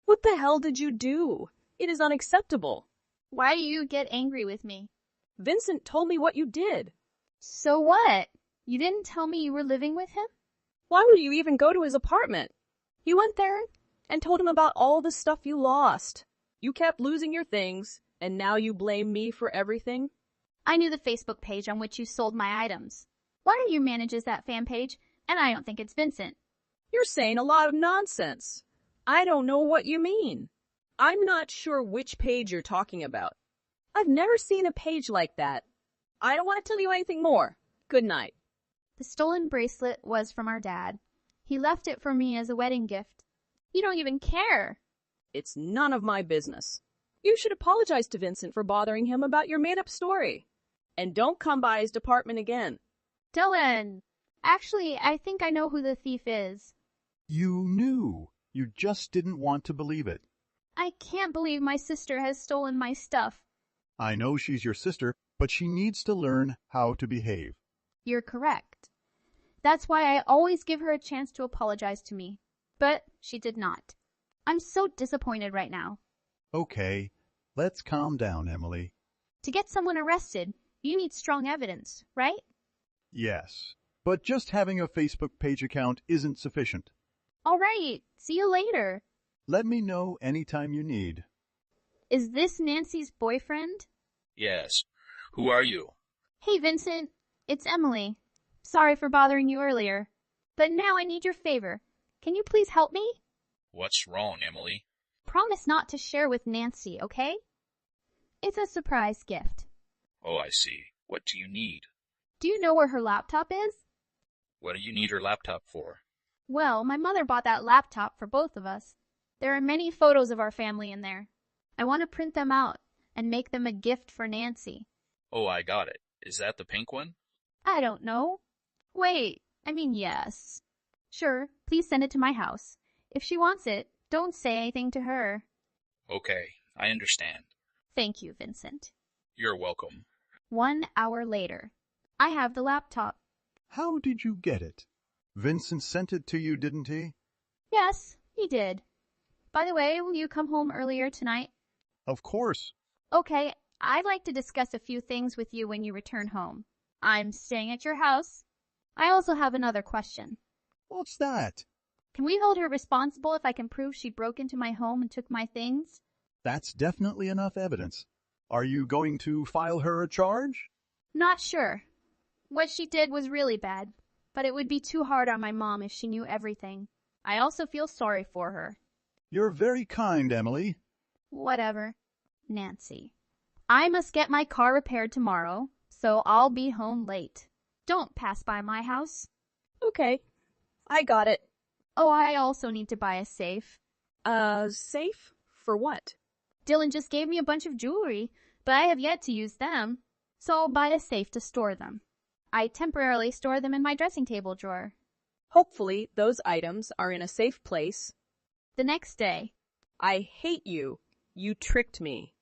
[SPEAKER 9] What the hell did you do? It is unacceptable.
[SPEAKER 8] Why do you get angry with me?
[SPEAKER 9] Vincent told me what you did.
[SPEAKER 8] So what? You didn't tell me you were living with him?
[SPEAKER 9] Why would you even go to his apartment? You went there and told him about all the stuff you lost. You kept losing your things, and now you blame me for everything?
[SPEAKER 8] I knew the Facebook page on which you sold my items. One of you manages that fan page, and I don't think it's Vincent.
[SPEAKER 9] You're saying a lot of nonsense. I don't know what you mean. I'm not sure which page you're talking about. I've never seen a page like that. I don't want to tell you anything more. Good night.
[SPEAKER 8] The stolen bracelet was from our dad. He left it for me as a wedding gift. You don't even care.
[SPEAKER 9] It's none of my business. You should apologize to Vincent for bothering him about your made-up story. And don't come by his department again.
[SPEAKER 8] Dylan! Actually, I think I know who the thief is.
[SPEAKER 6] You knew. You just didn't want to believe it.
[SPEAKER 8] I can't believe my sister has stolen my stuff.
[SPEAKER 6] I know she's your sister, but she needs to learn how to behave.
[SPEAKER 8] You're correct. That's why I always give her a chance to apologize to me. But she did not. I'm so disappointed right now.
[SPEAKER 6] Okay, let's calm down, Emily.
[SPEAKER 8] To get someone arrested, you need strong evidence, right?
[SPEAKER 6] Yes, but just having a Facebook page account isn't sufficient.
[SPEAKER 8] All right, see you later.
[SPEAKER 6] Let me know anytime you need.
[SPEAKER 8] Is this Nancy's boyfriend?
[SPEAKER 5] Yes. Who are you?
[SPEAKER 8] Hey, Vincent. It's Emily. Sorry for bothering you earlier. But now I need your favor. Can you please help me?
[SPEAKER 5] What's wrong, Emily?
[SPEAKER 8] Promise not to share with Nancy, okay? It's a surprise gift.
[SPEAKER 5] Oh, I see. What do you need?
[SPEAKER 8] Do you know where her laptop is?
[SPEAKER 5] What do you need her laptop for?
[SPEAKER 8] Well, my mother bought that laptop for both of us. There are many photos of our family in there. I want to print them out and make them a gift for Nancy.
[SPEAKER 5] Oh, I got it. Is that the pink one?
[SPEAKER 8] I don't know. Wait, yes. Sure, please send it to my house. If she wants it, don't say anything to her.
[SPEAKER 5] Okay, I understand.
[SPEAKER 8] Thank you, Vincent.
[SPEAKER 5] You're welcome.
[SPEAKER 8] 1 hour later. I have the laptop.
[SPEAKER 6] How did you get it? Vincent sent it to you, didn't he?
[SPEAKER 8] Yes, he did. By the way, will you come home earlier tonight?
[SPEAKER 6] Of course.
[SPEAKER 8] Okay, I'd like to discuss a few things with you when you return home. I'm staying at your house. I also have another question.
[SPEAKER 6] What's that?
[SPEAKER 8] Can we hold her responsible if I can prove she broke into my home and took my things?
[SPEAKER 6] That's definitely enough evidence. Are you going to file her a charge?
[SPEAKER 8] Not sure. What she did was really bad. but it would be too hard on my mom if she knew everything. I also feel sorry for her.
[SPEAKER 6] You're very kind, Emily.
[SPEAKER 8] Whatever. Nancy. I must get my car repaired tomorrow, so I'll be home late. Don't pass by my house.
[SPEAKER 9] Okay, I got it.
[SPEAKER 8] Oh, I also need to buy a safe.
[SPEAKER 9] Safe? For what?
[SPEAKER 8] Dylan just gave me a bunch of jewelry, but I have yet to use them, so I'll buy a safe to store them. I temporarily store them in my dressing table drawer.
[SPEAKER 9] Hopefully, those items are in a safe place.
[SPEAKER 8] The next day.
[SPEAKER 9] I hate you. You tricked me.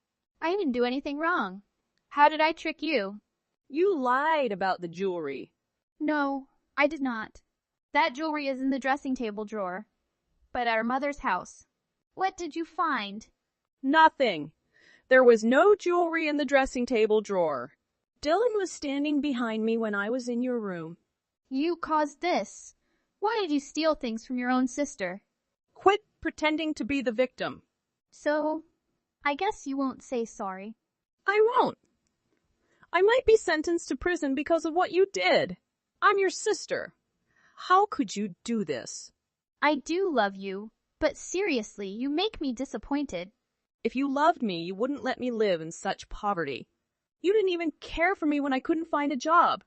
[SPEAKER 8] I didn't do anything wrong. How did I trick you?
[SPEAKER 9] You lied about the jewelry.
[SPEAKER 8] No, I did not. That jewelry is in the dressing table drawer, but at our mother's house. What did you find?
[SPEAKER 9] Nothing. There was no jewelry in the dressing table drawer. Dylan was standing behind me when I was in your room.
[SPEAKER 8] You caused this. Why did you steal things from your own sister?
[SPEAKER 9] Quit pretending to be the victim.
[SPEAKER 8] So, I guess you won't say sorry.
[SPEAKER 9] I won't. I might be sentenced to prison because of what you did. I'm your sister. How could you do this?
[SPEAKER 8] I do love you, but seriously, you make me disappointed.
[SPEAKER 9] If you loved me, you wouldn't let me live in such poverty. You didn't even care for me when I couldn't find a job.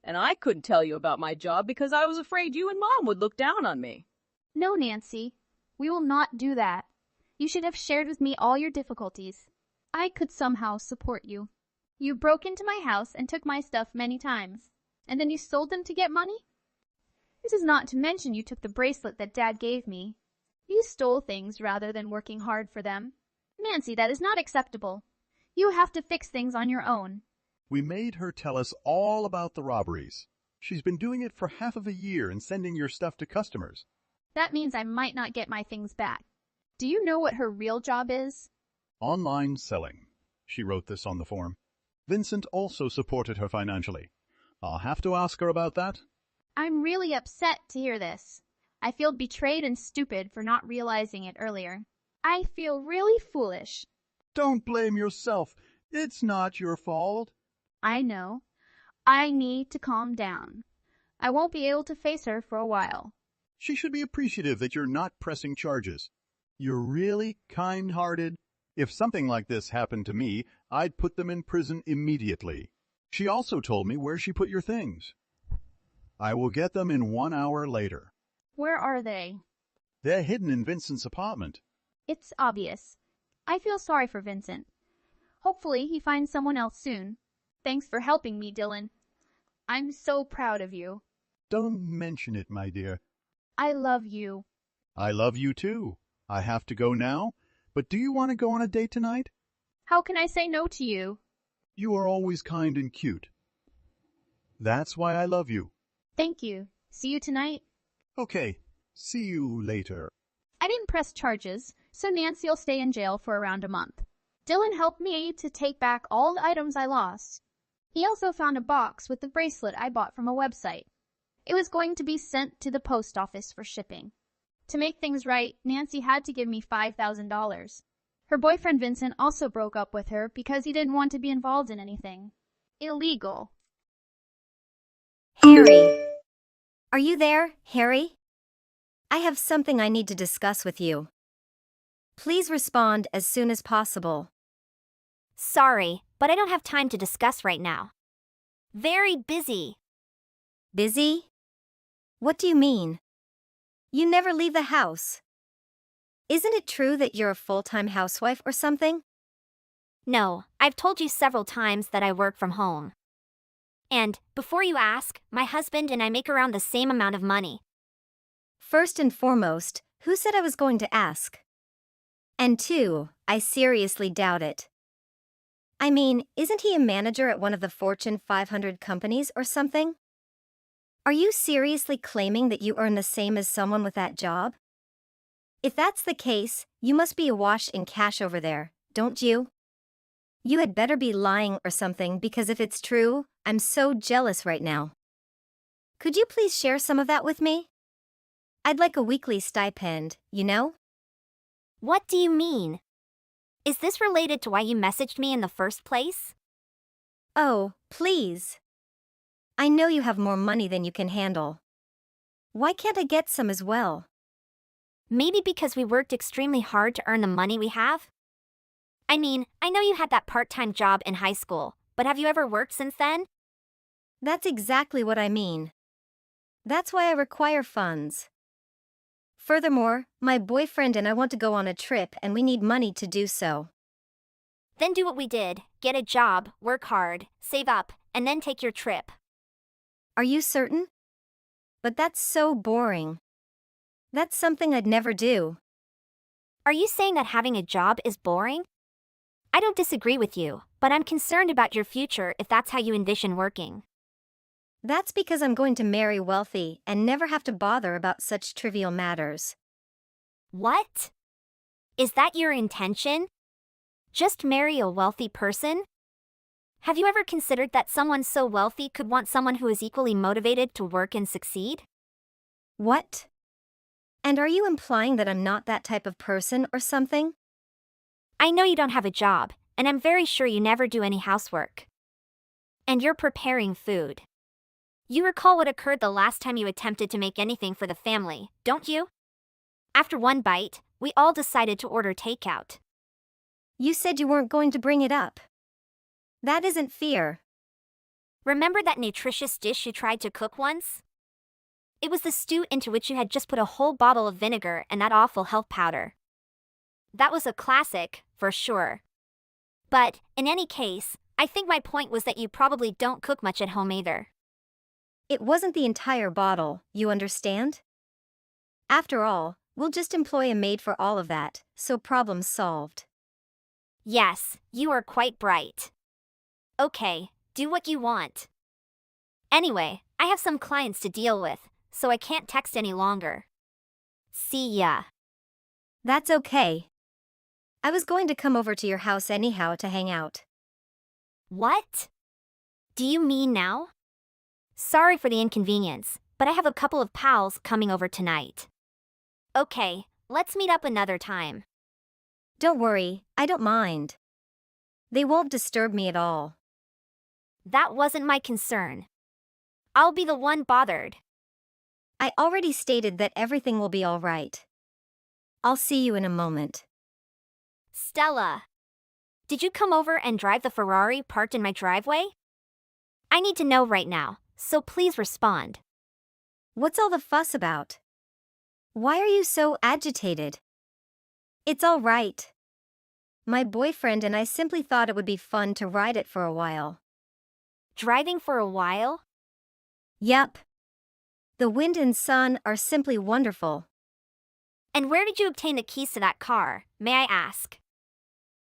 [SPEAKER 9] And I couldn't tell you about my job because I was afraid you and Mom would look down on me.
[SPEAKER 8] No, Nancy, we will not do that. You should have shared with me all your difficulties. I could somehow support you. You broke into my house and took my stuff many times, and then you sold them to get money? This is not to mention you took the bracelet that Dad gave me. You stole things rather than working hard for them. Nancy, that is not acceptable. You have to fix things on your own.
[SPEAKER 6] We made her tell us all about the robberies. She's been doing it for half of a year and sending your stuff to customers.
[SPEAKER 8] That means I might not get my things back. Do you know what her real job is?
[SPEAKER 6] Online selling. She wrote this on the form. Vincent also supported her financially. I'll have to ask her about that.
[SPEAKER 8] I'm really upset to hear this. I feel betrayed and stupid for not realizing it earlier. I feel really foolish.
[SPEAKER 6] Don't blame yourself. It's not your fault.
[SPEAKER 8] I know. I need to calm down. I won't be able to face her for a while.
[SPEAKER 6] She should be appreciative that you're not pressing charges. You're really kind-hearted. If something like this happened to me, I'd put them in prison immediately. She also told me where she put your things. I will get them in 1 hour later.
[SPEAKER 8] Where are they?
[SPEAKER 6] They're hidden in Vincent's apartment.
[SPEAKER 8] It's obvious. I feel sorry for Vincent. Hopefully he finds someone else soon. Thanks for helping me, Dylan. I'm so proud of you.
[SPEAKER 6] Don't mention it, my dear.
[SPEAKER 8] I love you.
[SPEAKER 6] I love you too. I have to go now, but do you want to go on a date tonight?
[SPEAKER 8] How can I say no to you?
[SPEAKER 6] You are always kind and cute. That's why I love you.
[SPEAKER 8] Thank you. See you tonight?
[SPEAKER 6] Okay, see you later.
[SPEAKER 8] I didn't press charges, so Nancy will stay in jail for around a month. Dylan helped me to take back all the items I lost. He also found a box with the bracelet I bought from a website. It was going to be sent to the post office for shipping. To make things right, Nancy had to give me $5,000. Her boyfriend Vincent also broke up with her because he didn't want to be involved in anything illegal.
[SPEAKER 10] Harry. Are you there, Harry? I have something I need to discuss with you. Please respond as soon as possible.
[SPEAKER 11] Sorry, but I don't have time to discuss right now. Very busy.
[SPEAKER 10] Busy? What do you mean? You never leave the house. Isn't it true that you're a full-time housewife or something?
[SPEAKER 11] No, I've told you several times that I work from home. And, before you ask, my husband and I make around the same amount of money.
[SPEAKER 10] First and foremost, who said I was going to ask? And two, I seriously doubt it. I mean, isn't he a manager at one of the Fortune 500 companies or something? Are you seriously claiming that you earn the same as someone with that job? If that's the case, you must be awash in cash over there, don't you? You had better be lying or something because if it's true, I'm so jealous right now. Could you please share some of that with me? I'd like a weekly stipend, you know?
[SPEAKER 11] What do you mean? Is this related to why you messaged me in the first place?
[SPEAKER 10] Oh, please. I know you have more money than you can handle. Why can't I get some as well?
[SPEAKER 11] Maybe because we worked extremely hard to earn the money we have? I mean, I know you had that part-time job in high school, but have you ever worked since then?
[SPEAKER 10] That's exactly what I mean. That's why I require funds. Furthermore, my boyfriend and I want to go on a trip and we need money to do so.
[SPEAKER 11] Then do what we did, get a job, work hard, save up, and then take your trip.
[SPEAKER 10] Are you certain? But that's so boring. That's something I'd never do.
[SPEAKER 11] Are you saying that having a job is boring? I don't disagree with you, but I'm concerned about your future if that's how you envision working.
[SPEAKER 10] That's because I'm going to marry wealthy and never have to bother about such trivial matters.
[SPEAKER 11] What? Is that your intention? Just marry a wealthy person? Have you ever considered that someone so wealthy could want someone who is equally motivated to work and succeed?
[SPEAKER 10] What? And are you implying that I'm not that type of person or something?
[SPEAKER 11] I know you don't have a job, and I'm very sure you never do any housework. And you're preparing food. You recall what occurred the last time you attempted to make anything for the family, don't you? After one bite, we all decided to order takeout.
[SPEAKER 10] You said you weren't going to bring it up. That isn't fair.
[SPEAKER 11] Remember that nutritious dish you tried to cook once? It was the stew into which you had just put a whole bottle of vinegar and that awful health powder. That was a classic, for sure. But, in any case, I think my point was that you probably don't cook much at home either.
[SPEAKER 10] It wasn't the entire bottle, you understand? After all, we'll just employ a maid for all of that, so problem solved.
[SPEAKER 11] Yes, you are quite bright. Okay, do what you want. Anyway, I have some clients to deal with, so I can't text any longer. See ya.
[SPEAKER 10] That's okay. I was going to come over to your house anyhow to hang out.
[SPEAKER 11] What? Do you mean now? Sorry for the inconvenience, but I have a couple of pals coming over tonight. Okay, let's meet up another time.
[SPEAKER 10] Don't worry, I don't mind. They won't disturb me at all.
[SPEAKER 11] That wasn't my concern. I'll be the one bothered.
[SPEAKER 10] I already stated that everything will be all right. I'll see you in a moment.
[SPEAKER 11] Stella, did you come over and drive the Ferrari parked in my driveway? I need to know right now, so please respond.
[SPEAKER 10] What's all the fuss about? Why are you so agitated? It's all right. My boyfriend and I simply thought it would be fun to ride it for a while.
[SPEAKER 11] Driving for a while?
[SPEAKER 10] Yep. The wind and sun are simply wonderful.
[SPEAKER 11] And where did you obtain the keys to that car, may I ask?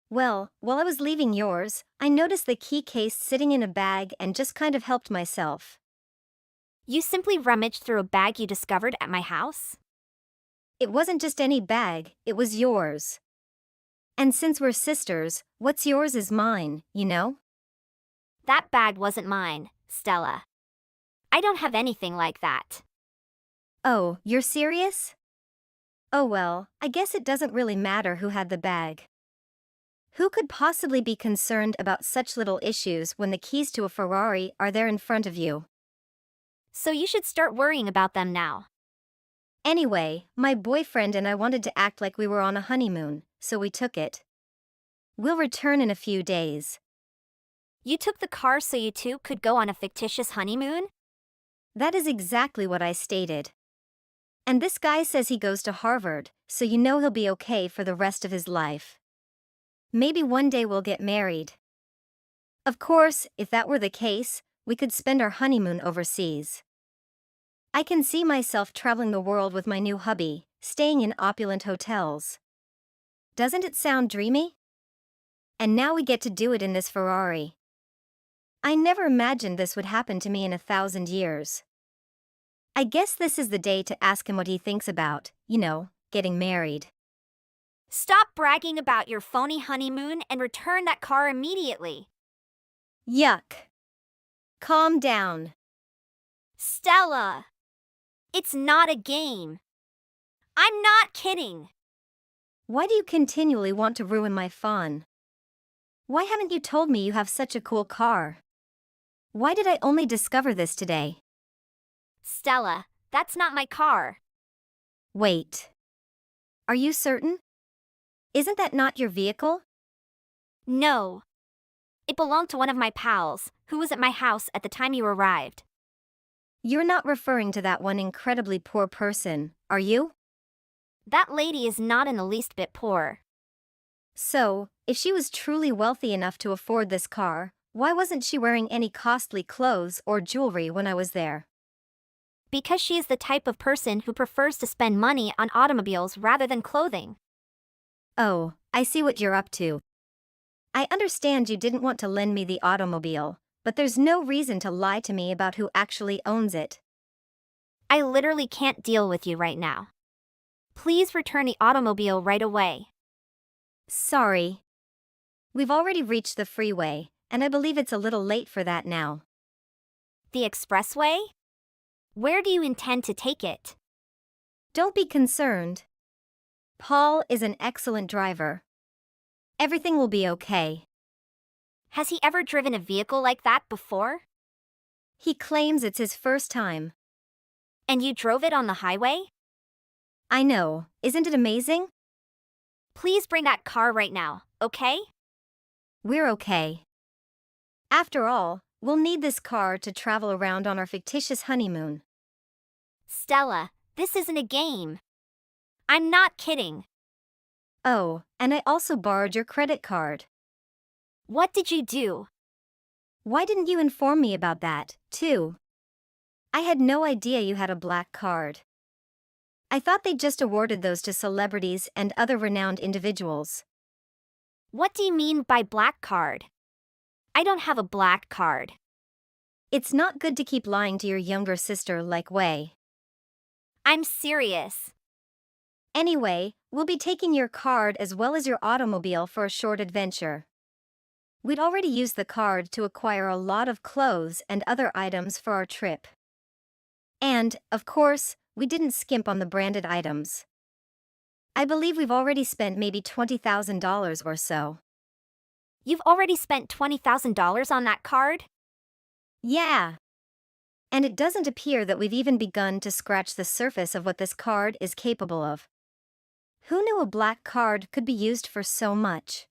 [SPEAKER 10] Well, while I was leaving yours, I noticed the key case sitting in a bag and just kind of helped myself.
[SPEAKER 11] You simply rummaged through a bag you discovered at my house?
[SPEAKER 10] It wasn't just any bag, it was yours. And since we're sisters, what's yours is mine, you know?
[SPEAKER 11] That bag wasn't mine, Stella. I don't have anything like that.
[SPEAKER 10] Oh, you're serious? Oh well, I guess it doesn't really matter who had the bag. Who could possibly be concerned about such little issues when the keys to a Ferrari are there in front of you?
[SPEAKER 11] So you should start worrying about them now.
[SPEAKER 10] Anyway, my boyfriend and I wanted to act like we were on a honeymoon, so we took it. We'll return in a few days.
[SPEAKER 11] You took the car so you two could go on a fictitious honeymoon?
[SPEAKER 10] That is exactly what I stated. And this guy says he goes to Harvard, so you know he'll be okay for the rest of his life. Maybe one day we'll get married. Of course, if that were the case, we could spend our honeymoon overseas. I can see myself traveling the world with my new hubby, staying in opulent hotels. Doesn't it sound dreamy? And now we get to do it in this Ferrari. I never imagined this would happen to me in 1,000 years. I guess this is the day to ask him what he thinks about, getting married.
[SPEAKER 11] Stop bragging about your phony honeymoon and return that car immediately.
[SPEAKER 10] Yuck. Calm down.
[SPEAKER 11] Stella! It's not a game. I'm not kidding.
[SPEAKER 10] Why do you continually want to ruin my fun? Why haven't you told me you have such a cool car? Why did I only discover this today?
[SPEAKER 11] Stella, that's not my car.
[SPEAKER 10] Wait. Are you certain? Isn't that not your vehicle?
[SPEAKER 11] No. It belonged to one of my pals, who was at my house at the time you arrived.
[SPEAKER 10] You're not referring to that one incredibly poor person, are you?
[SPEAKER 11] That lady is not in the least bit poor.
[SPEAKER 10] So, if she was truly wealthy enough to afford this car, why wasn't she wearing any costly clothes or jewelry when I was there?
[SPEAKER 11] Because she is the type of person who prefers to spend money on automobiles rather than clothing.
[SPEAKER 10] Oh, I see what you're up to. I understand you didn't want to lend me the automobile, but there's no reason to lie to me about who actually owns it.
[SPEAKER 11] I literally can't deal with you right now. Please return the automobile right away.
[SPEAKER 10] Sorry. We've already reached the freeway, and I believe it's a little late for that now.
[SPEAKER 11] The expressway? Where do you intend to take it?
[SPEAKER 10] Don't be concerned. Paul is an excellent driver. Everything will be okay.
[SPEAKER 11] Has he ever driven a vehicle like that before?
[SPEAKER 10] He claims it's his first time.
[SPEAKER 11] And you drove it on the highway?
[SPEAKER 10] I know, isn't it amazing?
[SPEAKER 11] Please bring that car right now, okay?
[SPEAKER 10] We're okay. After all, we'll need this car to travel around on our fictitious honeymoon.
[SPEAKER 11] Stella, this isn't a game. I'm not kidding.
[SPEAKER 10] Oh, and I also borrowed your credit card.
[SPEAKER 11] What did you do?
[SPEAKER 10] Why didn't you inform me about that, too? I had no idea you had a black card. I thought they just awarded those to celebrities and other renowned individuals.
[SPEAKER 11] What do you mean by black card? I don't have a black card.
[SPEAKER 10] It's not good to keep lying to your younger sister like Wei.
[SPEAKER 11] I'm serious.
[SPEAKER 10] Anyway, we'll be taking your card as well as your automobile for a short adventure. We'd already used the card to acquire a lot of clothes and other items for our trip. And, of course, we didn't skimp on the branded items. I believe we've already spent maybe $20,000 or so.
[SPEAKER 11] You've already spent $20,000 on that card?
[SPEAKER 10] Yeah. And it doesn't appear that we've even begun to scratch the surface of what this card is capable of. Who knew a black card could be used for so much?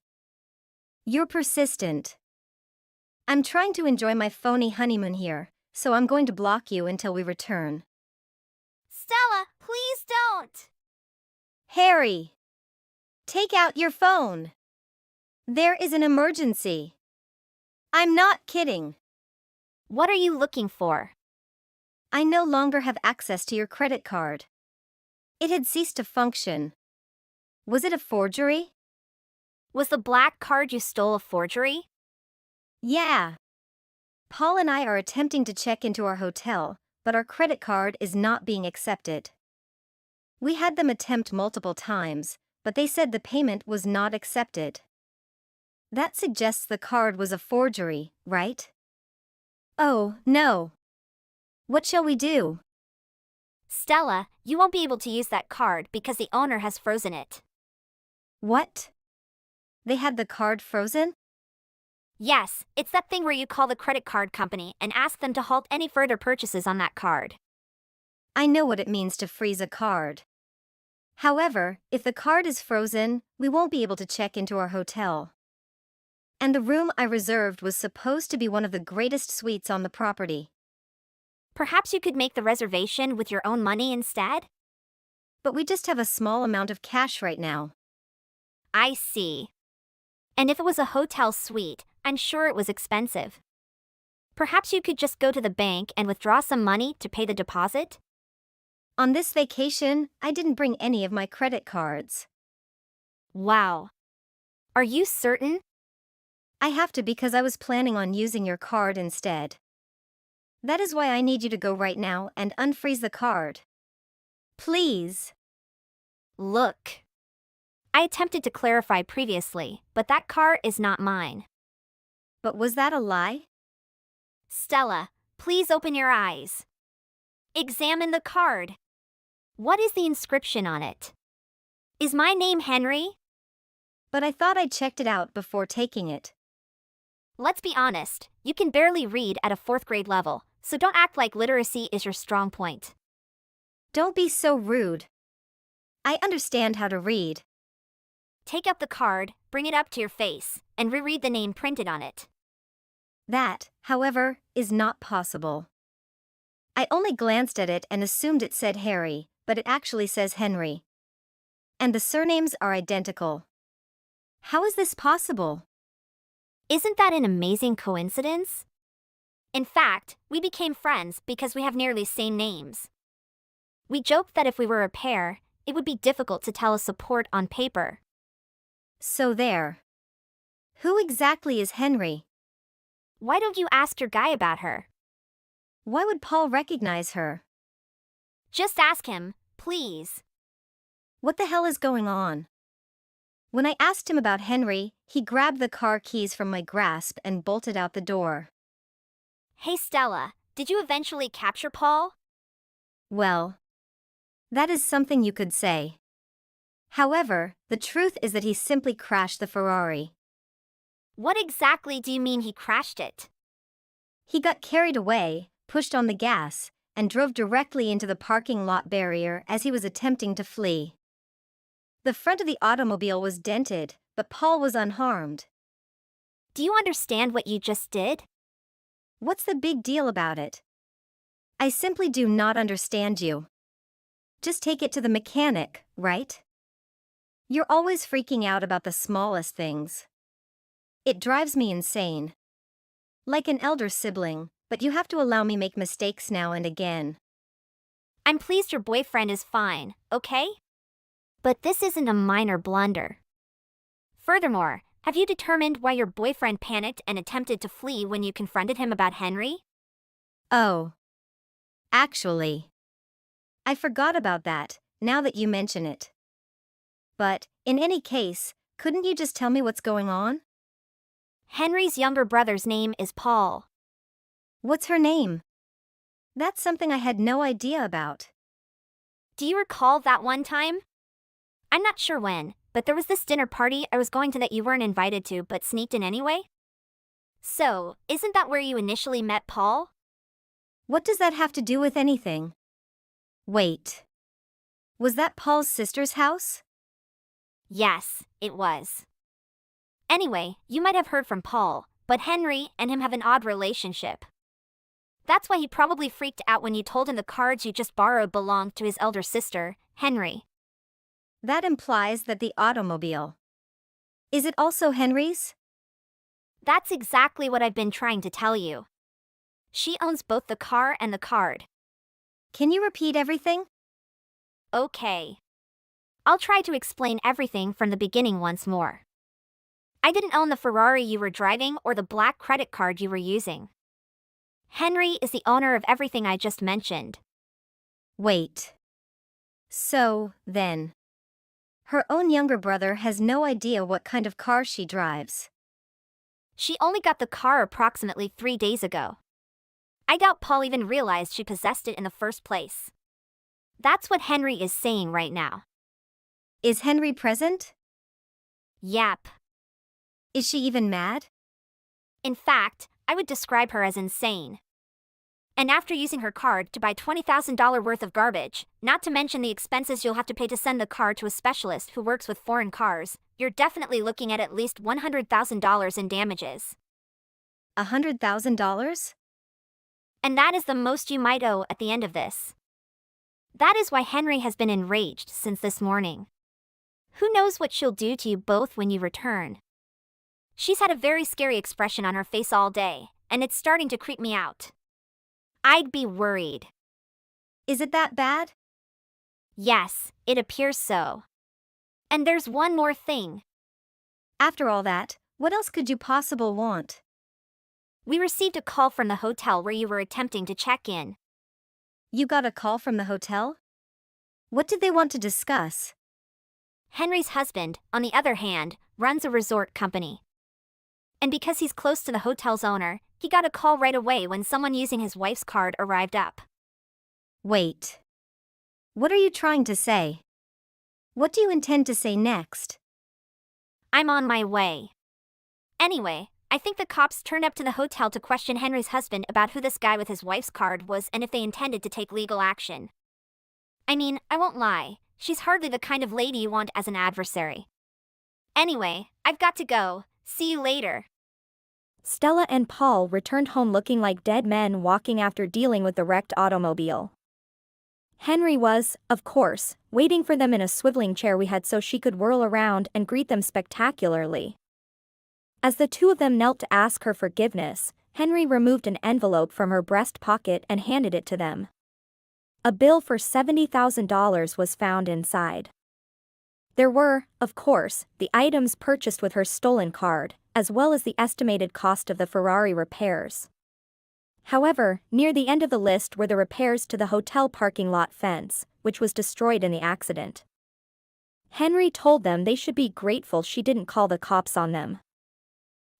[SPEAKER 10] You're persistent. I'm trying to enjoy my phony honeymoon here, so I'm going to block you until we return.
[SPEAKER 11] Stella, please don't!
[SPEAKER 10] Harry! Take out your phone! There is an emergency. I'm not kidding.
[SPEAKER 11] What are you looking for?
[SPEAKER 10] I no longer have access to your credit card. It had ceased to function. Was it a forgery?
[SPEAKER 11] Was the black card you stole a forgery?
[SPEAKER 10] Yeah. Paul and I are attempting to check into our hotel, but our credit card is not being accepted. We had them attempt multiple times, but they said the payment was not accepted. That suggests the card was a forgery, right? Oh, no. What shall we do?
[SPEAKER 11] Stella, you won't be able to use that card because the owner has frozen it.
[SPEAKER 10] What? They had the card frozen?
[SPEAKER 11] Yes, it's that thing where you call the credit card company and ask them to halt any further purchases on that card.
[SPEAKER 10] I know what it means to freeze a card. However, if the card is frozen, we won't be able to check into our hotel. And the room I reserved was supposed to be one of the greatest suites on the property.
[SPEAKER 11] Perhaps you could make the reservation with your own money instead?
[SPEAKER 10] But we just have a small amount of cash right now.
[SPEAKER 11] I see. And if it was a hotel suite, I'm sure it was expensive. Perhaps you could just go to the bank and withdraw some money to pay the deposit?
[SPEAKER 10] On this vacation, I didn't bring any of my credit cards.
[SPEAKER 11] Wow. Are you certain?
[SPEAKER 10] I have to because I was planning on using your card instead. That is why I need you to go right now and unfreeze the card. Please.
[SPEAKER 11] Look. I attempted to clarify previously, but that car is not mine.
[SPEAKER 10] But was that a lie?
[SPEAKER 11] Stella, please open your eyes. Examine the card. What is the inscription on it? Is my name Henry?
[SPEAKER 10] But I thought I checked it out before taking it.
[SPEAKER 11] Let's be honest, you can barely read at a 4th grade level, so don't act like literacy is your strong point.
[SPEAKER 10] Don't be so rude. I understand how to read.
[SPEAKER 11] Take up the card, bring it up to your face, and reread the name printed on it.
[SPEAKER 10] That, however, is not possible. I only glanced at it and assumed it said Harry, but it actually says Henry. And the surnames are identical. How is this possible?
[SPEAKER 11] Isn't that an amazing coincidence? In fact, we became friends because we have nearly same names. We joked that if we were a pair, it would be difficult to tell a support on paper.
[SPEAKER 10] So there. Who exactly is Henry?
[SPEAKER 11] Why don't you ask your guy about her?
[SPEAKER 10] Why would Paul recognize her?
[SPEAKER 11] Just ask him, please.
[SPEAKER 10] What the hell is going on? When I asked him about Henry, he grabbed the car keys from my grasp and bolted out the door.
[SPEAKER 11] Hey Stella, did you eventually capture Paul?
[SPEAKER 10] Well, that is something you could say. However, the truth is that he simply crashed the Ferrari.
[SPEAKER 11] What exactly do you mean he crashed it?
[SPEAKER 10] He got carried away, pushed on the gas, and drove directly into the parking lot barrier as he was attempting to flee. The front of the automobile was dented, but Paul was unharmed.
[SPEAKER 11] Do you understand what you just did?
[SPEAKER 10] What's the big deal about it? I simply do not understand you. Just take it to the mechanic, right? You're always freaking out about the smallest things. It drives me insane. Like an elder sibling, but you have to allow me make mistakes now and again.
[SPEAKER 11] I'm pleased your boyfriend is fine, okay? But this isn't a minor blunder. Furthermore, have you determined why your boyfriend panicked and attempted to flee when you confronted him about Henry?
[SPEAKER 10] Oh. Actually, I forgot about that, now that you mention it. But, in any case, couldn't you just tell me what's going on?
[SPEAKER 11] Henry's younger brother's name is Paul.
[SPEAKER 10] What's her name? That's something I had no idea about.
[SPEAKER 11] Do you recall that one time? I'm not sure when, but there was this dinner party I was going to that you weren't invited to but sneaked in anyway? So, isn't that where you initially met Paul?
[SPEAKER 10] What does that have to do with anything? Wait. Was that Paul's sister's house?
[SPEAKER 11] Yes, it was. Anyway, you might have heard from Paul, but Henry and him have an odd relationship. That's why he probably freaked out when you told him the cards you just borrowed belonged to his elder sister, Henry.
[SPEAKER 10] That implies that the automobile. Is it also Henry's?
[SPEAKER 11] That's exactly what I've been trying to tell you. She owns both the car and the card.
[SPEAKER 10] Can you repeat everything?
[SPEAKER 11] Okay. I'll try to explain everything from the beginning once more. I didn't own the Ferrari you were driving or the black credit card you were using. Henry is the owner of everything I just mentioned.
[SPEAKER 10] Wait. So, then. Her own younger brother has no idea what kind of car she drives.
[SPEAKER 11] She only got the car approximately 3 days ago. I doubt Paul even realized she possessed it in the first place. That's what Henry is saying right now.
[SPEAKER 10] Is Henry present?
[SPEAKER 11] Yep.
[SPEAKER 10] Is she even mad?
[SPEAKER 11] In fact, I would describe her as insane. And after using her card to buy $20,000 worth of garbage, not to mention the expenses you'll have to pay to send the car to a specialist who works with foreign cars, you're definitely looking at least $100,000 in damages.
[SPEAKER 10] $100,000?
[SPEAKER 11] And that is the most you might owe at the end of this. That is why Henry has been enraged since this morning. Who knows what she'll do to you both when you return? She's had a very scary expression on her face all day, and it's starting to creep me out. I'd be worried.
[SPEAKER 10] Is it that bad?
[SPEAKER 11] Yes, it appears so. And there's one more thing.
[SPEAKER 10] After all that, what else could you possibly want?
[SPEAKER 11] We received a call from the hotel where you were attempting to check in.
[SPEAKER 10] You got a call from the hotel? What did they want to discuss?
[SPEAKER 11] Henry's husband, on the other hand, runs a resort company. And because he's close to the hotel's owner, he got a call right away when someone using his wife's card arrived up.
[SPEAKER 10] Wait. What are you trying to say? What do you intend to say next?
[SPEAKER 11] I'm on my way. Anyway, I think the cops turned up to the hotel to question Henry's husband about who this guy with his wife's card was and if they intended to take legal action. I mean, I won't lie, she's hardly the kind of lady you want as an adversary. Anyway, I've got to go. See you later.
[SPEAKER 10] Stella and Paul returned home looking like dead men walking after dealing with the wrecked automobile. Henry was, of course, waiting for them in a swiveling chair we had so she could whirl around and greet them spectacularly. As the two of them knelt to ask her forgiveness, Henry removed an envelope from her breast pocket and handed it to them. A bill for $70,000 was found inside. There were, of course, the items purchased with her stolen card, as well as the estimated cost of the Ferrari repairs. However, near the end of the list were the repairs to the hotel parking lot fence, which was destroyed in the accident. Henry told them they should be grateful she didn't call the cops on them.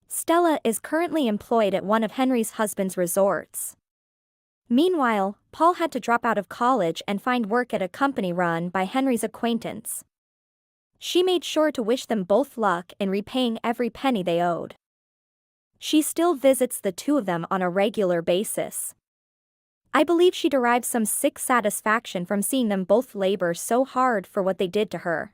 [SPEAKER 10] Stella is currently employed at one of Henry's husband's resorts. Meanwhile, Paul had to drop out of college and find work at a company run by Henry's acquaintance. She made sure to wish them both luck in repaying every penny they owed. She still visits the two of them on a regular basis. I believe she derives some sick satisfaction from seeing them both labor so hard for what they did to her.